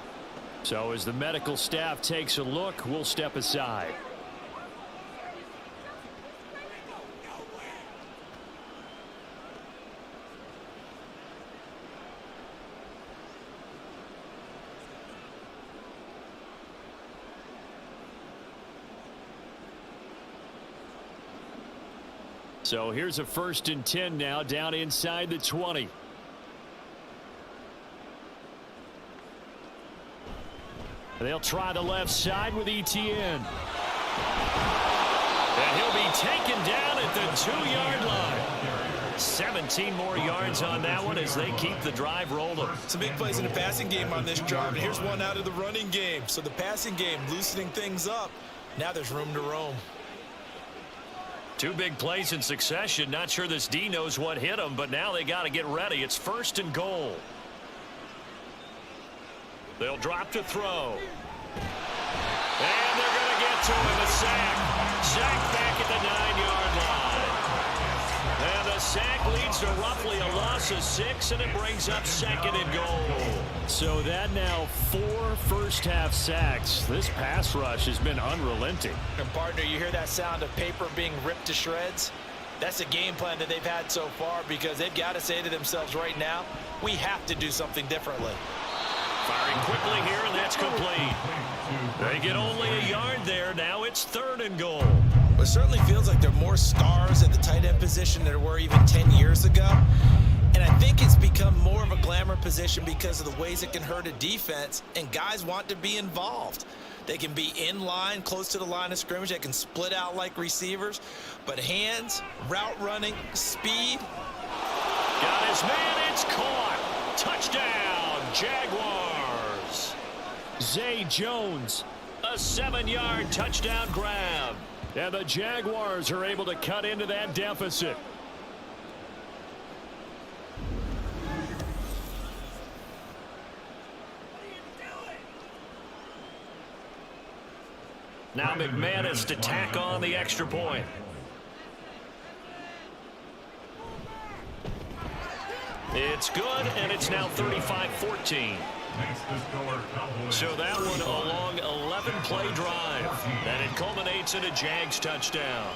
Speaker 2: So as the medical staff takes a look, we'll step aside. So here's a 1st and 10 now down inside the 20. They'll try the left side with ETN. And he'll be taken down at the 2-yard line. 17 more yards on that one as they keep the drive rolling.
Speaker 3: Some big plays in the passing game on this drive, and here's one out of the running game. So the passing game loosening things up. Now there's room to roam.
Speaker 2: 2 big plays in succession. Not sure this D knows what hit him, but now they got to get ready. It's 1st and goal. They'll drop to throw. And they're going to get to him. A sack. Sack back at the 9-yard line. And the sack leads to roughly a loss of 6, and it brings up 2nd and goal. So that now 4 first-half sacks. This pass rush has been unrelenting.
Speaker 3: And partner, you hear that sound of paper being ripped to shreds? That's a game plan that they've had so far, because they've got to say to themselves right now, we have to do something differently.
Speaker 2: Firing quickly here, and that's complete. They get only a yard there. Now it's 3rd and goal.
Speaker 3: It certainly feels like there are more stars at the tight end position than there were even 10 years ago. And I think it's become more of a glamour position because of the ways it can hurt a defense, and guys want to be involved. They can be in line, close to the line of scrimmage. They can split out like receivers. But hands, route running, speed.
Speaker 2: Got his man. It's caught. Touchdown, Jaguars. Zay Jones, a 7-yard touchdown grab. And the Jaguars are able to cut into that deficit. Now McManus to tack on the extra point. It's good, and it's now 35-14. So that one a long 11-play drive, and it culminates in a Jags touchdown.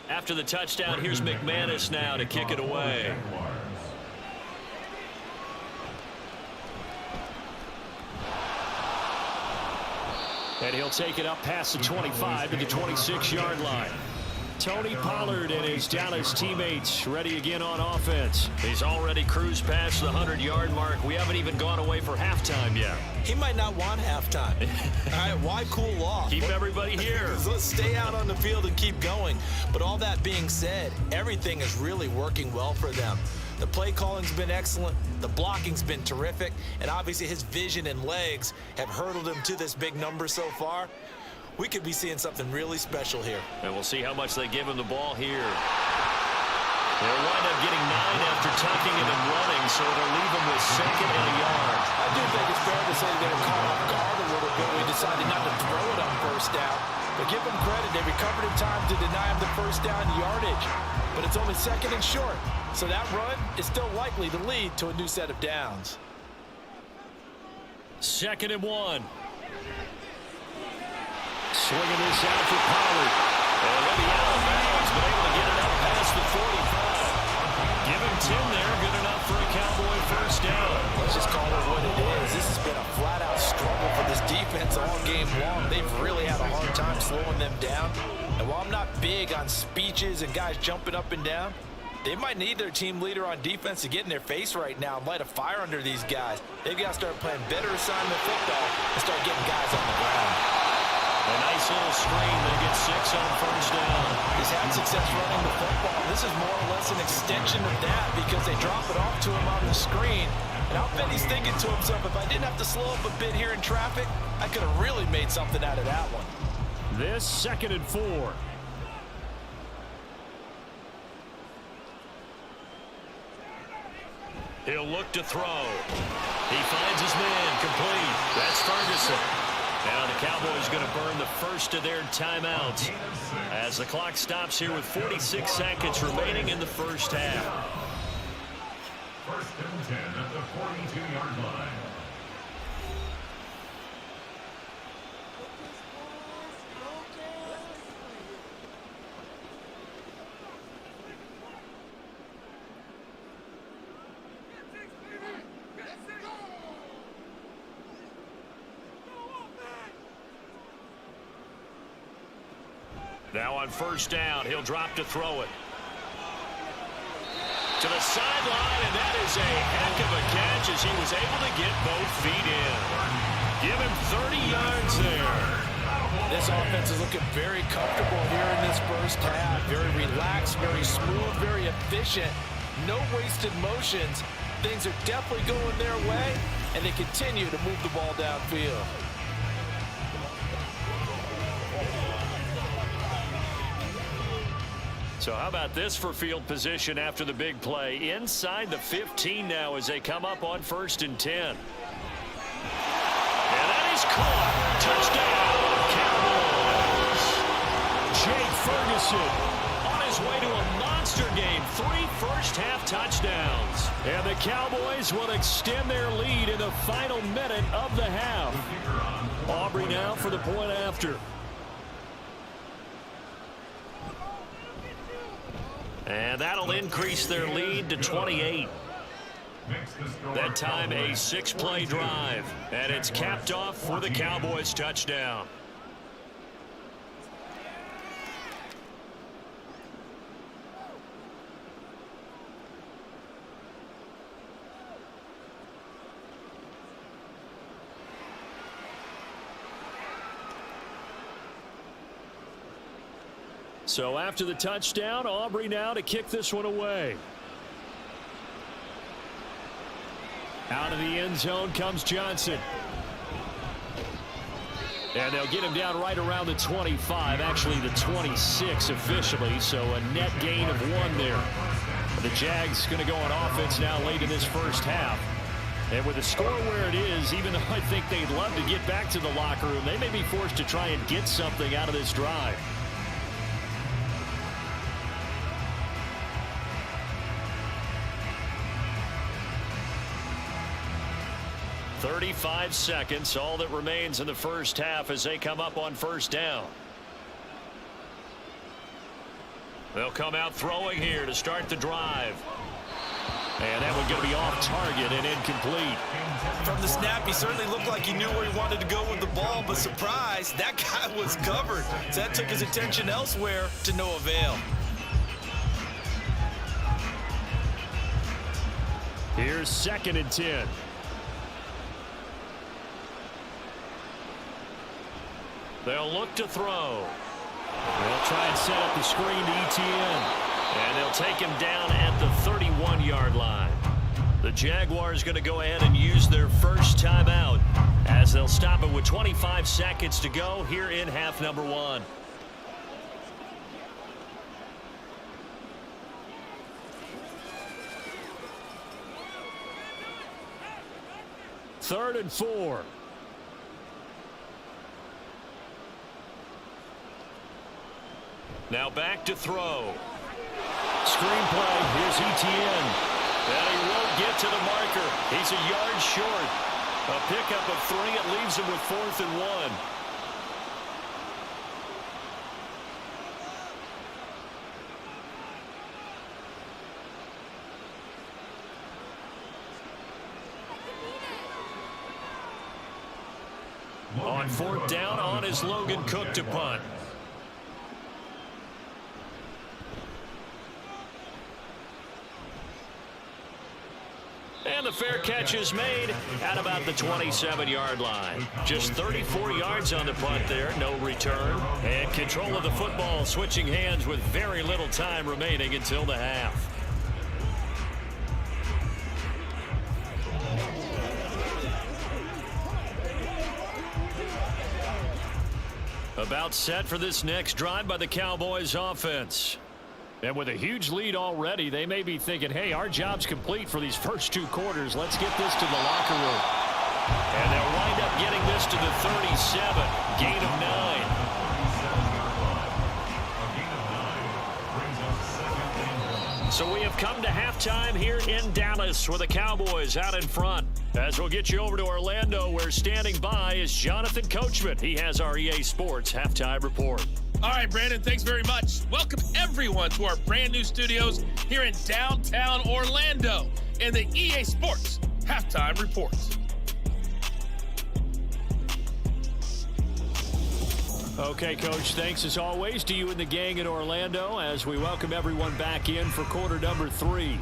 Speaker 2: After the touchdown, here's McManus now to kick it away. And he'll take it up past the 25 to the 26-yard line. Tony Pollard and his Dallas teammates ready again on offense. He's already cruised past the 100-yard mark. We haven't even gone away for halftime yet.
Speaker 3: He might not want halftime. All right, why cool off?
Speaker 2: Keep everybody here.
Speaker 3: Let's stay out on the field and keep going. But all that being said, everything is really working well for them. The play calling's been excellent. The blocking's been terrific. And obviously his vision and legs have hurdled him to this big number so far. We could be seeing something really special here.
Speaker 2: And we'll see how much they give him the ball here. They'll wind up getting 9 after tucking it and running, so it'll leave him with 2nd and a yard.
Speaker 3: I do think it's fair to say they were caught off guard a little bit. We decided not to throw it on 1st down. But give them credit. They recovered in time to deny him the 1st down yardage. But it's only 2nd and short. So that run is still likely to lead to a new set of downs.
Speaker 2: 2nd and 1. Swinging this out for Pollard. And he'll be out of bounds, but able to get it up past the 45. Give him 10 there. Good enough for a Cowboy 1st down.
Speaker 3: Let's just call it what it is. This has been a flat-out struggle for this defense all game long. They've really had a hard time slowing them down. And while I'm not big on speeches and guys jumping up and down, they might need their team leader on defense to get in their face right now and light a fire under these guys. They've got to start playing better assignment football and start getting guys on the ground.
Speaker 2: A nice little screen. They get 6 on 1st down.
Speaker 3: He's had success running the football. This is more or less an extension of that because they drop it off to him on the screen. And I'll bet he's thinking to himself, if I didn't have to slow up a bit here in traffic, I could have really made something out of that one.
Speaker 2: This 2nd and 4. He'll look to throw. He finds his man complete. That's Ferguson. Now the Cowboys going to burn the first of their timeouts as the clock stops here with 46 seconds remaining in the 1st half.
Speaker 4: 1st and 10 at the 42-yard line.
Speaker 2: Now on first down, he'll drop to throw it. To the sideline, and that is a heck of a catch as he was able to get both feet in. Give him 30 yards there.
Speaker 3: This offense is looking very comfortable here in this first half. Very relaxed, very smooth, very efficient. No wasted motions. Things are definitely going their way, and they continue to move the ball downfield.
Speaker 2: So how about this for field position after the big play? Inside the 15 now as they come up on 1st and 10. And that is caught. Touchdown, Cowboys. Jake Ferguson on his way to a monster game. 3 first-half touchdowns. And the Cowboys will extend their lead in the final minute of the half. Aubrey now for the point after. And that'll increase their lead to 28. That time a 6-play drive. And it's capped off for the Cowboys touchdown. So after the touchdown, Aubrey now to kick this one away. Out of the end zone comes Johnson. And they'll get him down right around the 25, actually the 26 officially, so a net gain of 1 there. The Jags going to go on offense now late in this first half. And with the score where it is, even though I think they'd love to get back to the locker room, they may be forced to try and get something out of this drive. "35 seconds, all that remains in the first half as they come up on first down. They'll come out throwing here to start the drive. And that one's going to be off target and incomplete.
Speaker 3: From the snap, he certainly looked like he knew where he wanted to go with the ball, but surprise, that guy was covered. So that took his attention elsewhere to no avail.
Speaker 2: Here's 2nd and 10. They'll look to throw. They'll try and set up the screen to ETN. And they'll take him down at the 31-yard line. The Jaguars going to go ahead and use their first timeout as they'll stop it with 25 seconds to go here in half number 1. Third and 4. Now back to throw. Screenplay. Here's ETN. And he won't get to the marker. He's a yard short. A pickup of 3. It leaves him with 4th and 1. On 4th down, on is Logan Cook to punt. And the fair catch is made at about the 27-yard line. Just 34 yards on the punt there, no return. And control of the football switching hands with very little time remaining until the half. About set for this next drive by the Cowboys offense. And with a huge lead already, they may be thinking, hey, our job's complete for these first 2 quarters. Let's get this to the locker room. And they'll wind up getting this to the 37. Gain of 9. So we have come to halftime here in Dallas with the Cowboys out in front. As we'll get you over to Orlando, where standing by is Jonathan Coachman. He has our EA Sports Halftime Report.
Speaker 5: All right, Brandon, thanks very much. Welcome, everyone, to our brand new studios here in downtown Orlando in the EA Sports Halftime Report.
Speaker 2: Okay, Coach, thanks as always to you and the gang in Orlando as we welcome everyone back in for quarter number 3.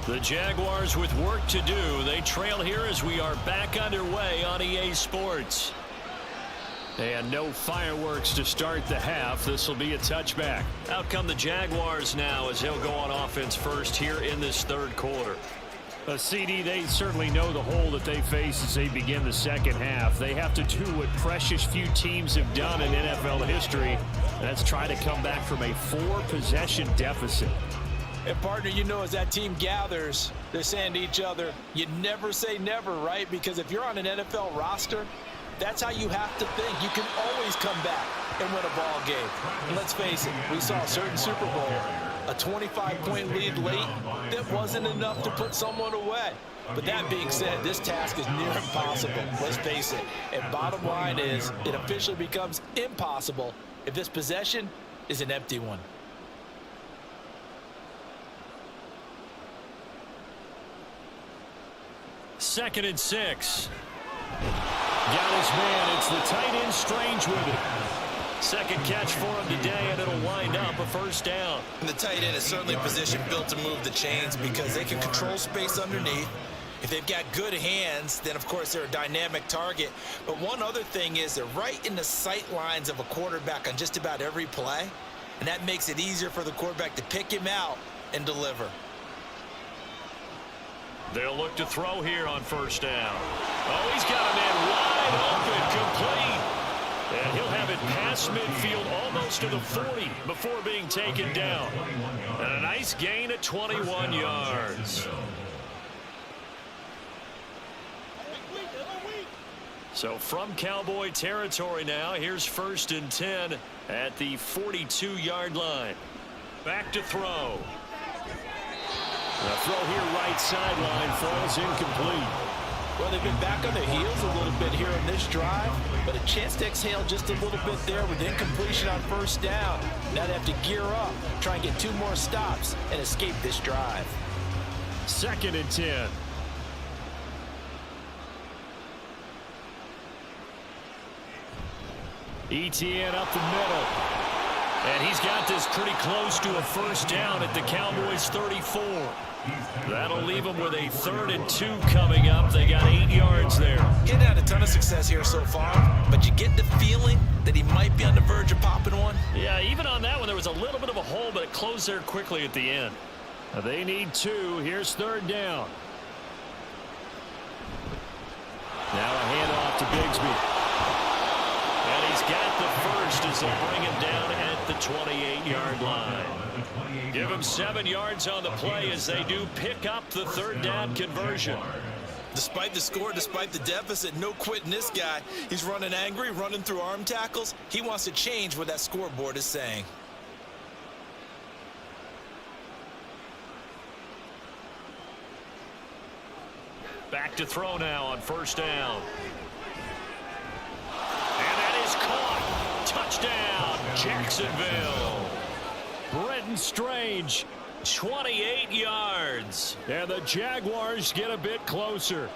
Speaker 2: The Jaguars with work to do. They trail here as we are back underway on EA Sports. And no fireworks to start the half. This will be a touchback. Out come the Jaguars now as they'll go on offense first here in this third quarter. CD, they certainly know the hole that they face as they begin the second half. They have to do what precious few teams have done in NFL history. That's try to come back from a 4-possession deficit.
Speaker 3: And, partner, you know, as that team gathers, they're saying to each other, you never say never, right? Because if you're on an NFL roster, that's how you have to think. You can always come back and win a ball game. And let's face it, we saw a certain Super Bowl, a 25-point lead late that wasn't enough to put someone away. But that being said, this task is near impossible. Let's face it. And bottom line is, it officially becomes impossible if this possession is an empty one.
Speaker 2: Second and 6. Got his man. It's the tight end Strange with it. Second catch for him today, and it'll wind up a first down.
Speaker 3: And the tight end is certainly a position built to move the chains because they can control space underneath. If they've got good hands, then, of course, they're a dynamic target. But one other thing is they're right in the sight lines of a quarterback on just about every play, and that makes it easier for the quarterback to pick him out and deliver.
Speaker 2: They'll look to throw here on first down. Oh, he's got a man wide open, complete. And he'll have it past midfield almost to the 40 before being taken down. And a nice gain at 21 yards. So from Cowboy territory now, here's 1st and 10 at the 42-yard line. Back to throw. The throw here right sideline falls incomplete.
Speaker 3: Well, they've been back on their heels a little bit here in this drive, but a chance to exhale just a little bit there with incompletion on first down. Now they have to gear up, try and get 2 more stops, and escape this drive.
Speaker 2: 2nd and 10. ETN up the middle. And he's got this pretty close to a first down at the Cowboys' 34. That'll leave them with a 3rd and 2 coming up. They got 8 yards there.
Speaker 3: Getting had a ton of success here so far, but you get the feeling that he might be on the verge of popping one.
Speaker 2: Yeah, even on that one, there was a little bit of a hole, but it closed there quickly at the end. They need 2. Here's 3rd down. Now a handoff to Bigsby. And he's got the first as they bring him down at the 28-yard line. Give him 7 yards on the play as they do pick up the 3rd down conversion.
Speaker 3: Despite the score, despite the deficit, no quitting this guy. He's running angry, running through arm tackles. He wants to change what that scoreboard is saying.
Speaker 2: Back to throw now on first down. And that is caught. Touchdown, Jacksonville. Brenton Strange, 28 yards. And the Jaguars get a bit closer.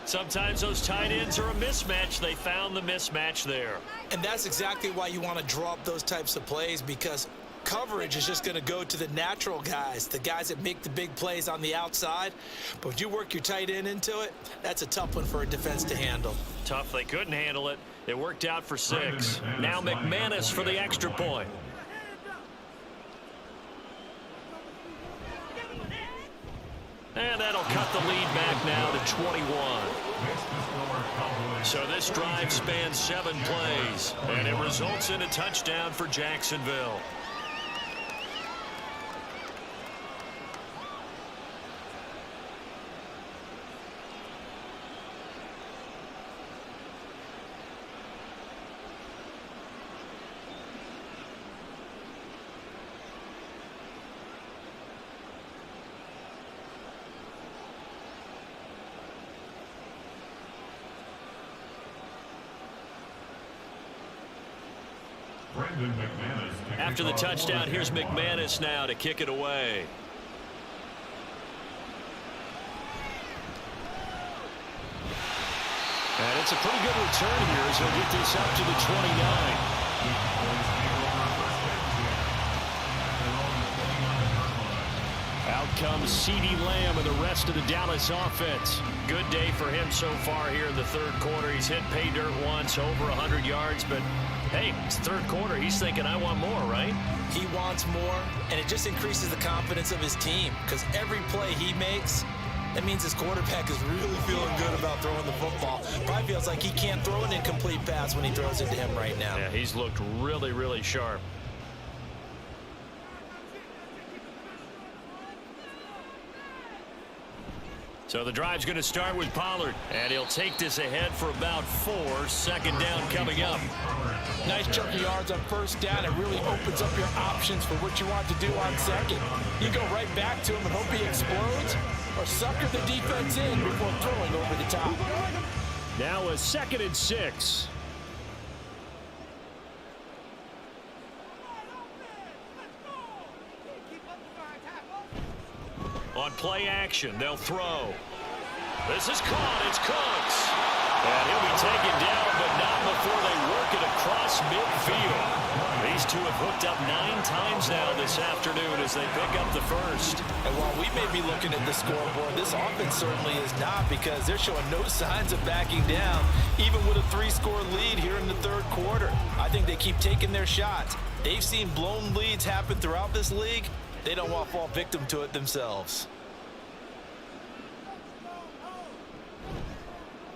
Speaker 2: Sometimes those tight ends are a mismatch. They found the mismatch there.
Speaker 3: And that's exactly why you want to draw up those types of plays, because coverage is just going to go to the natural guys, the guys that make the big plays on the outside. But when you work your tight end into it, that's a tough one for a defense to handle.
Speaker 2: Tough. They couldn't handle it. It worked out for 6. Now McManus for the extra point. And that'll cut the lead back now to 21. So this drive spans 7 plays, and it results in a touchdown for Jacksonville.
Speaker 4: Brandon McManus.
Speaker 2: After the touchdown, here's McManus now to kick it away. And it's a pretty good return here as he'll get this up to the 29. Out comes CeeDee Lamb and the rest of the Dallas offense. Good day for him so far here in the third quarter. He's hit pay dirt once, over 100 yards, but hey, it's third quarter. He's thinking, I want more, right?
Speaker 3: He wants more, and it just increases the confidence of his team because every play he makes, that means his quarterback is really feeling good about throwing the football. Probably feels like he can't throw an incomplete pass when he throws it to him right now.
Speaker 2: Yeah, he's looked really, really sharp. So the drive's going to start with Pollard, and he'll take this ahead for about 4. Second down coming up.
Speaker 3: Nice chunky yards on first down. It really opens up your options for what you want to do on second. You go right back to him and hope he explodes, or sucker the defense in before throwing over the top.
Speaker 2: Now a 2nd and 6. On play action, they'll throw. This is caught. It's Cooks. And he'll be taken down, but not before they work it across midfield. These two have hooked up 9 times now this afternoon as they pick up the first.
Speaker 3: And while we may be looking at the scoreboard, this offense certainly is not, because they're showing no signs of backing down, even with a 3-score lead here in the third quarter. I think they keep taking their shots. They've seen blown leads happen throughout this league. They don't want to fall victim to it themselves.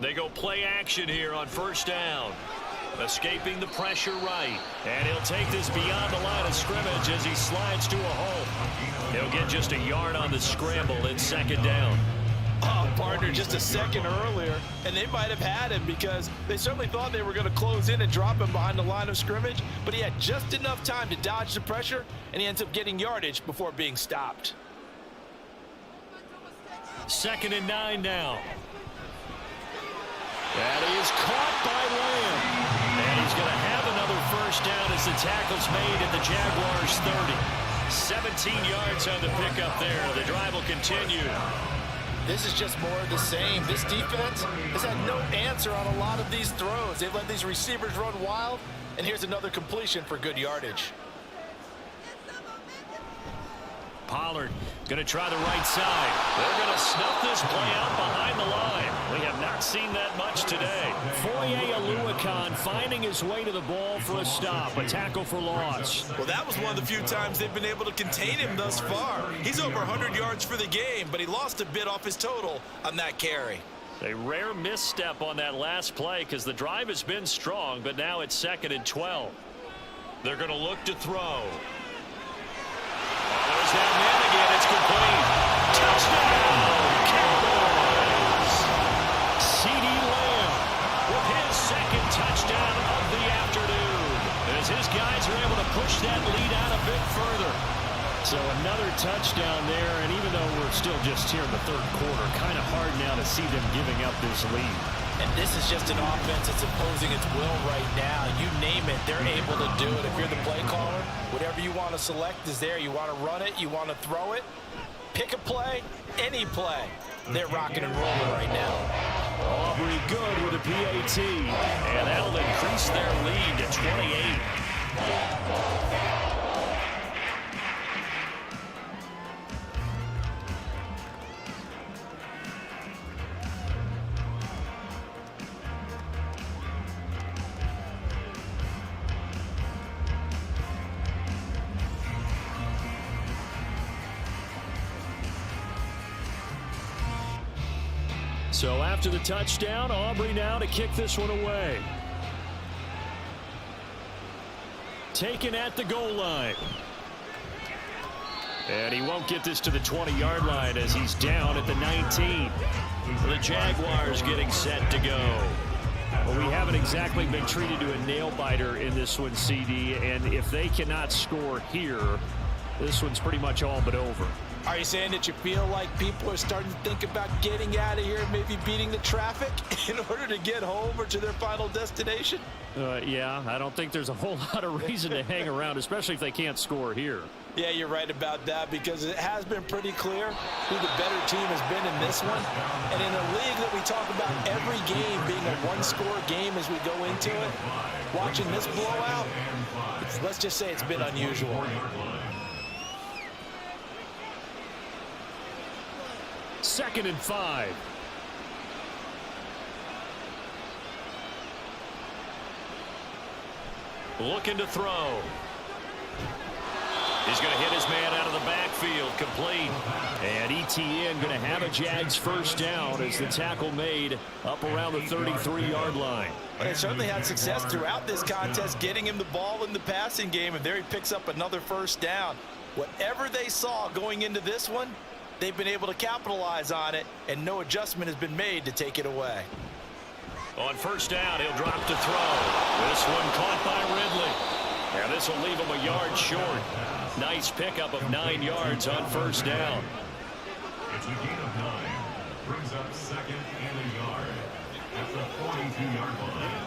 Speaker 2: They go play action here on first down. Escaping the pressure right. And he'll take this beyond the line of scrimmage as he slides to a hole. He'll get just a yard on the scramble in second down.
Speaker 3: Oh, partner, just a second earlier, and they might have had him because they certainly thought they were going to close in and drop him behind the line of scrimmage, but he had just enough time to dodge the pressure, and he ends up getting yardage before being stopped.
Speaker 2: 2nd and 9 now. And he is caught by Lamb. And he's going to have another first down as the tackle's made at the Jaguars' 30. 17 yards on the pickup there. The drive will continue.
Speaker 3: This is just more of the same. This defense has had no answer on a lot of these throws. They've let these receivers run wild, and here's another completion for good yardage.
Speaker 2: Pollard going to try the right side. They're going to snuff this play out behind the line. We have not seen that much today. Foye Oluokun finding his way to the ball for a stop. A tackle for loss.
Speaker 3: Well, that was one of the few times they've been able to contain him thus far. He's over 100 yards for the game, but he lost a bit off his total on that carry.
Speaker 2: A rare misstep on that last play because the drive has been strong, but now it's 2nd and 12. They're going to look to throw. There's that man again. It's complete. Touchdown, Cowboys. CeeDee Lamb with his 2nd touchdown of the afternoon as his guys are able to push that lead out a bit further. So another touchdown there, and even though we're still just here in the third quarter, kind of hard now to see them giving up this lead.
Speaker 3: And this is just an offense that's imposing its will right now. You name it, they're able to do it. If you're the play caller, whatever you want to select is there. You want to run it, you want to throw it, pick a play, any play. They're rocking and rolling right now.
Speaker 2: Aubrey good with a PAT, and that'll increase their lead to 28. So after the touchdown, Aubrey now to kick this one away. Taken at the goal line. And he won't get this to the 20-yard line as he's down at the 19. The Jaguars getting set to go. Well, we haven't exactly been treated to a nail-biter in this one, CD, and if they cannot score here, this one's pretty much all but over.
Speaker 3: Are you saying that you feel like people are starting to think about getting out of here, maybe beating the traffic in order to get home or to their final destination?
Speaker 2: Yeah, I don't think there's a whole lot of reason to hang around, especially if they can't score here.
Speaker 3: Yeah, you're right about that, because it has been pretty clear who the better team has been in this one. And in a league that we talk about every game being a one-score game as we go into it, watching this blowout, let's just say it's been unusual.
Speaker 2: Second and 5. Looking to throw. He's going to hit his man out of the backfield, complete. And ETN going to have a Jags first down as the tackle made up around the 33-yard line.
Speaker 3: They certainly had success throughout this contest getting him the ball in the passing game, and there he picks up another first down. Whatever they saw going into this one, they've been able to capitalize on it, and no adjustment has been made to take it away.
Speaker 2: On first down, he'll drop to throw. This one caught by Ridley. And this will leave him a yard short. Nice pickup of 9 yards on first down.
Speaker 4: It's a gain of 9. Brings up second and a yard at the 42-yard line.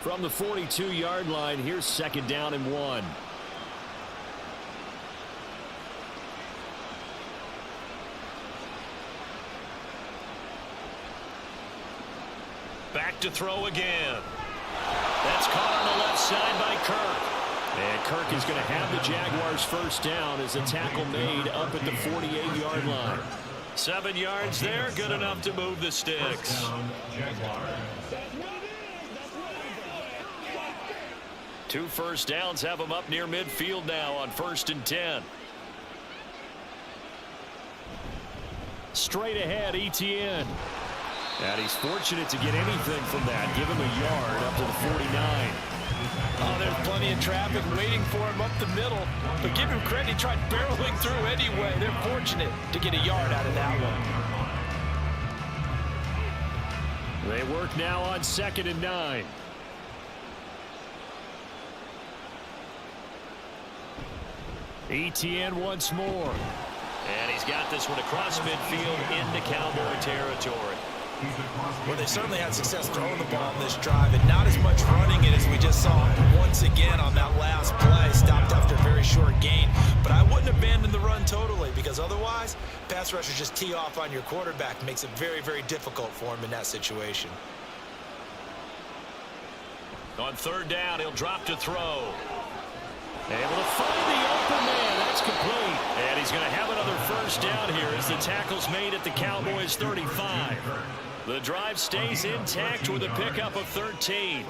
Speaker 2: From the 42-yard line, here's second down and 1. Back to throw again. That's caught on the left side by Kirk. And Kirk is going to have the Jaguars first down as a tackle made up at the 48-yard line. 7 yards there, good enough to move the sticks.
Speaker 4: Down, Jaguars.
Speaker 2: 2 first downs have them up near midfield now on 1st and 10. Straight ahead, ETN. And he's fortunate to get anything from that. Give him a yard up to the 49.
Speaker 3: Oh, there's plenty of traffic waiting for him up the middle. But give him credit, he tried barreling through anyway. They're fortunate to get a yard out of that one.
Speaker 2: They work now on 2nd and 9. ETN once more. And he's got this one across midfield into Cowboy territory.
Speaker 3: Well, they certainly had success throwing the ball on this drive, and not as much running it as we just saw once again on that last play. Stopped after a very short gain, but I wouldn't abandon the run totally, because otherwise, pass rushers just tee off on your quarterback. Makes it very, very difficult for him in that situation.
Speaker 2: On 3rd down, he'll drop to throw. Able to find the open man. That's complete. And he's going to have another first down here as the tackle's made at the Cowboys' 35. The drive stays intact with a pickup of 13.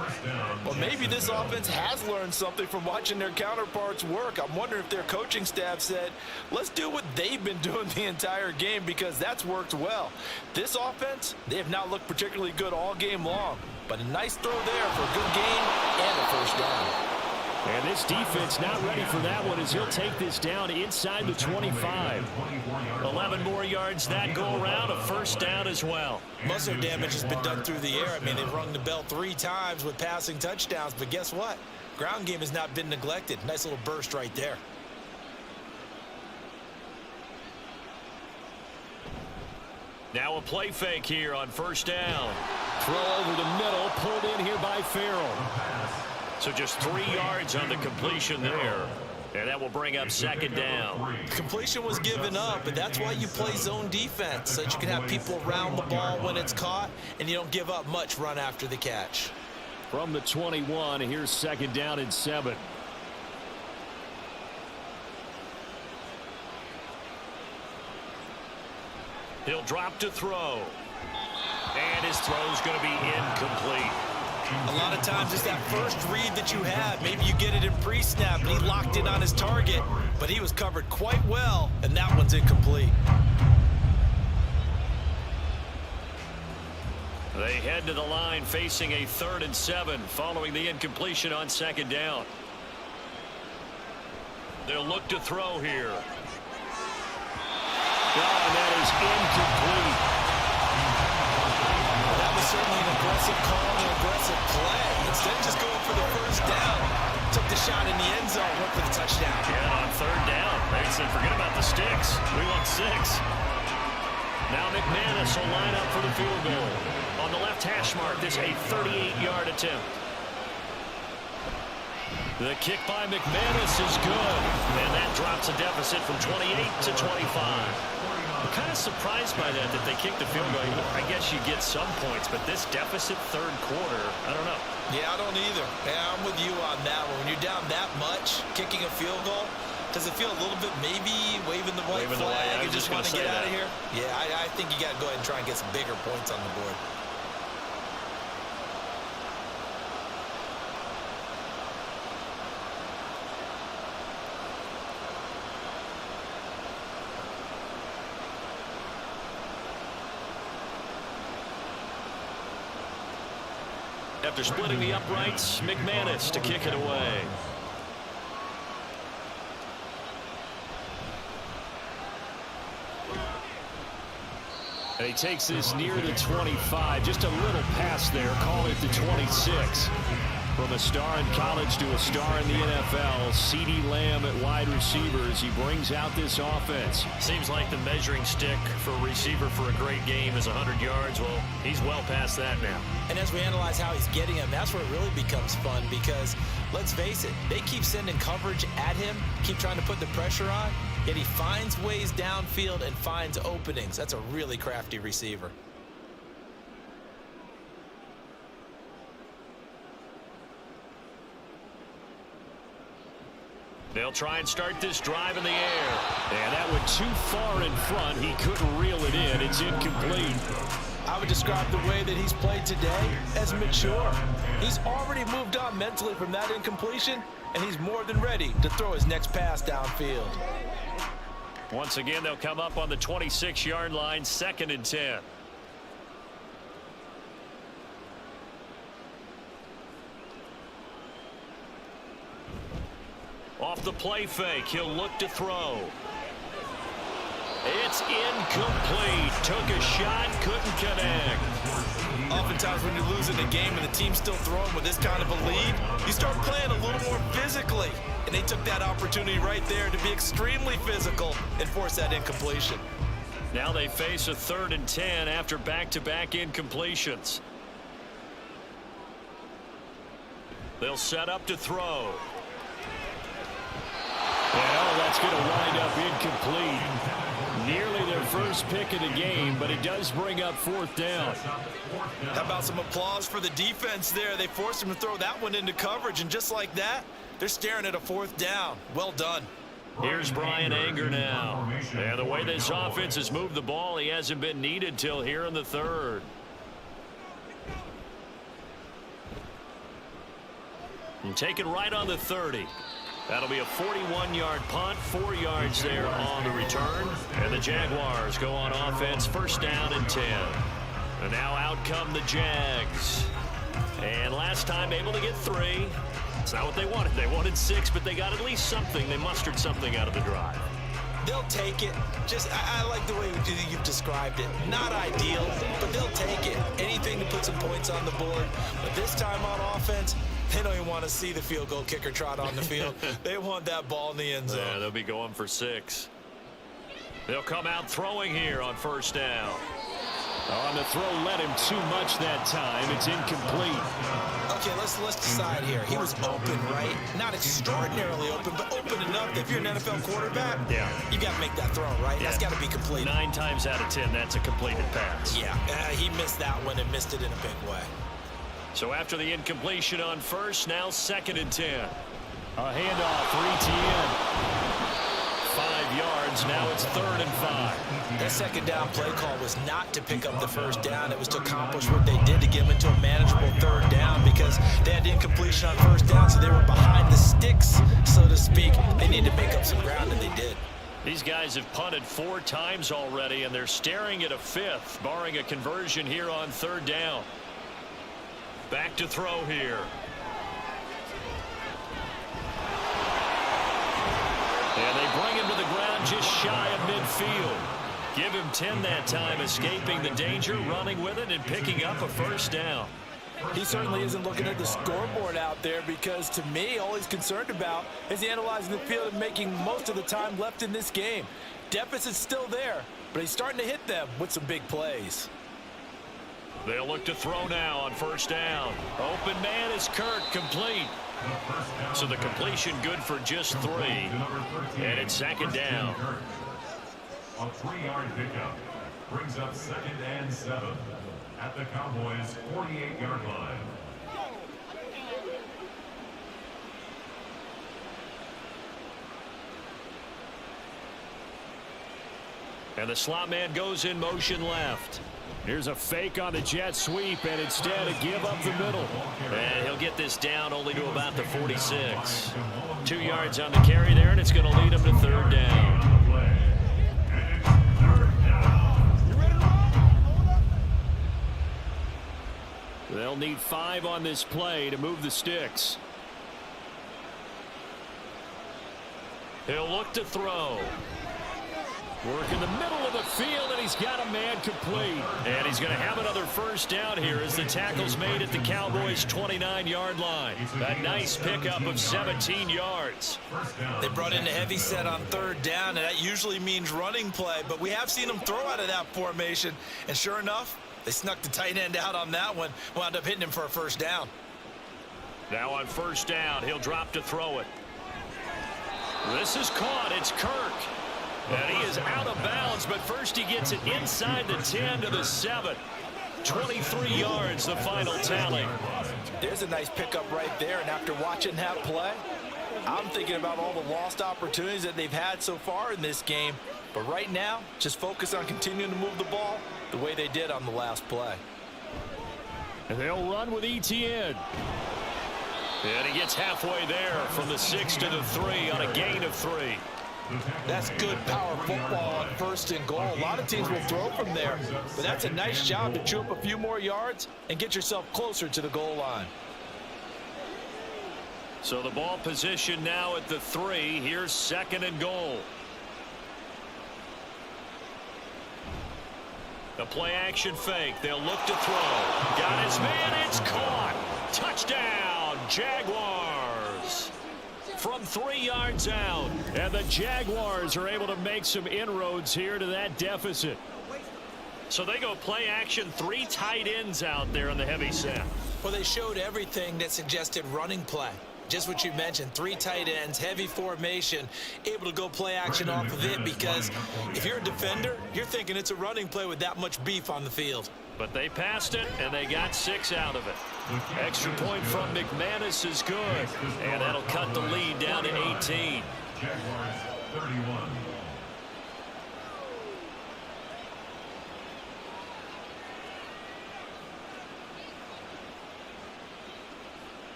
Speaker 3: Well, maybe this offense has learned something from watching their counterparts work. I'm wondering if their coaching staff said, let's do what they've been doing the entire game, because that's worked well. This offense, they have not looked particularly good all game long, but a nice throw there for a good gain and a first down.
Speaker 2: And this defense not ready for that one as he'll take this down inside the 25. 11 more yards that go around, a first down as well.
Speaker 3: Most of their damage has been done through the air. I mean, they've rung the bell 3 times with passing touchdowns, but guess what? Ground game has not been neglected. Nice little burst right there.
Speaker 2: Now a play fake here on first down. Throw over the middle, pulled in here by Farrell. So just 3 yards on the completion there. And that will bring up second down.
Speaker 3: Completion was given up, but that's why you play zone defense, so that you can have people around the ball when it's caught, and you don't give up much run after the catch.
Speaker 2: From the 21, here's second down and 7. He'll drop to throw. And his throw's going to be incomplete.
Speaker 3: A lot of times it's that first read that you have. Maybe you get it in pre-snap, and he locked in on his target, but he was covered quite well, and that one's incomplete.
Speaker 2: They head to the line facing a 3rd and 7 following the incompletion on second down. They'll look to throw here. Oh, and that is incomplete.
Speaker 3: That was certainly an aggressive call and an aggressive play. Instead of just going for the first down, took the shot in the end zone, went for the touchdown.
Speaker 2: Yeah, on third down. They said, forget about the sticks. We want 6. Now McManus will line up for the field goal. On the left hash mark, this a 38-yard attempt. The kick by McManus is good. And that drops a deficit from 28 to 25. I'm kind of surprised by that they kicked the field goal. I guess you get some points, but this deficit third quarter, I don't know.
Speaker 3: Yeah, I don't either. Yeah, I'm with you on that one. When you're down that much, kicking a field goal, does it feel a little bit maybe waving the white flag and just want to get out of here? Yeah, I think you got to go ahead and try and get some bigger points on the board.
Speaker 2: After splitting the uprights, McManus to kick it away. And he takes this near the 25. Just a little pass there. Call it the 26. From a star in college to a star in the NFL, CeeDee Lamb at wide receivers. He brings out this offense. Seems like the measuring stick for a receiver for a great game is 100 yards. Well, he's well past that now.
Speaker 3: And as we analyze how he's getting him, that's where it really becomes fun because, let's face it, they keep sending coverage at him, keep trying to put the pressure on, yet he finds ways downfield and finds openings. That's a really crafty receiver.
Speaker 2: They'll try and start this drive in the air. And that went too far in front. He couldn't reel it in. It's incomplete.
Speaker 3: I would describe the way that he's played today as mature. He's already moved on mentally from that incompletion, and he's more than ready to throw his next pass downfield.
Speaker 2: Once again, they'll come up on the 26-yard line, 2nd and 10. Off the play fake, he'll look to throw. It's incomplete. Took a shot, couldn't connect.
Speaker 3: Oftentimes when you're losing a game and the team's still throwing with this kind of a lead, you start playing a little more physically. And they took that opportunity right there to be extremely physical and force that incompletion.
Speaker 2: Now they face a 3rd and 10 after back-to-back incompletions. They'll set up to throw. Well, that's going to wind up incomplete. Nearly their first pick of the game, but it does bring up 4th down.
Speaker 3: How about some applause for the defense there? They forced him to throw that one into coverage, and just like that, they're staring at a 4th down. Well done.
Speaker 2: Here's Brian Anger now. And the way this offense has moved the ball, he hasn't been needed till here in the 3rd. And taken right on the 30. That'll be a 41-yard punt, 4 yards there on the return. And the Jaguars go on offense, 1st down and 10. And now out come the Jags. And last time able to get 3. It's not what they wanted. They wanted 6, but they got at least something. They mustered something out of the drive.
Speaker 3: They'll take it. I like the way you've described it. Not ideal, but they'll take it. Anything to put some points on the board. But this time on offense, they don't even want to see the field goal kicker trot on the field. They want that ball in the end zone.
Speaker 2: Yeah, they'll be going for 6. They'll come out throwing here on 1st down. On the throw, let him too much that time. It's incomplete.
Speaker 3: Okay, let's decide here. He was open, right? Not extraordinarily open, but open enough that if you're an NFL quarterback, you got to make that throw, right?
Speaker 2: Yeah.
Speaker 3: That's got to be complete.
Speaker 2: 9 times out of 10, that's a completed pass.
Speaker 3: Yeah, he missed that one and missed it in a big way.
Speaker 2: So after the incompletion on 1st, now 2nd and 10. A handoff for ETN. 5 yards, now it's 3rd and 5.
Speaker 3: That 2nd down play call was not to pick up the 1st down. It was to accomplish what they did to get them into a manageable 3rd down because they had the incompletion on 1st down, so they were behind the sticks, so to speak. They needed to make up some ground, and they did.
Speaker 2: These guys have punted 4 times already, and they're staring at a 5th, barring a conversion here on 3rd down. Back to throw here. And they bring him to the ground just shy of midfield. Give him 10 that time, escaping the danger, running with it, and picking up a 1st down.
Speaker 3: He certainly isn't looking at the scoreboard out there because, to me, all he's concerned about is analyzing the field and making most of the time left in this game. Deficit's still there, but he's starting to hit them with some big plays.
Speaker 2: They'll look to throw now on first down. Open man is Kirk, complete. So the completion good for just 3. And it's second down.
Speaker 4: A 3-yard pickup brings up 2nd and 7 at the Cowboys' 48-yard line.
Speaker 2: And the slot man goes in motion left. Here's a fake on the jet sweep, and instead a give up the middle. And he'll get this down only to about the 46. 2 yards on the carry there, and it's going to lead him to third down. They'll need 5 on this play to move the sticks. He'll look to throw. Work in the middle of the field, and he's got a man complete. And he's going to have another first down here as the tackle's made at the Cowboys' 29-yard line. A nice pickup of 17 yards.
Speaker 3: They brought in a heavy set on third down, and that usually means running play. But we have seen them throw out of that formation. And sure enough, they snuck the tight end out on that one. Wound up hitting him for a first down.
Speaker 2: Now on first down, he'll drop to throw it. This is caught. It's Kirk. And he is out of bounds, but first he gets it inside the 10 to the 7. 23 yards, the final tally.
Speaker 3: There's a nice pickup right there, and after watching that play, I'm thinking about all the lost opportunities that they've had so far in this game. But right now, just focus on continuing to move the ball the way they did on the last play.
Speaker 2: And they'll run with ETN. And he gets halfway there from the 6 to the 3 on a gain of 3.
Speaker 3: That's good power football on 1st and goal. A lot of teams will throw from there, but that's a nice job to chew up a few more yards and get yourself closer to the goal line.
Speaker 2: So the ball position now at the 3. Here's 2nd and goal. The play action fake. They'll look to throw. Got his man. It's caught. Touchdown, Jaguars. From 3 yards out. And the Jaguars are able to make some inroads here to that deficit. So they go play action, 3 tight ends out there in the heavy set.
Speaker 3: Well, they showed everything that suggested running play. Just what you mentioned, 3 tight ends, heavy formation, able to go play action off of it, because if you're a defender, you're thinking it's a running play with that much beef on the field.
Speaker 2: But they passed it, and they got 6 out of it. Extra point from McManus is good, and that'll cut the lead down to 18.
Speaker 4: Jaguars 31.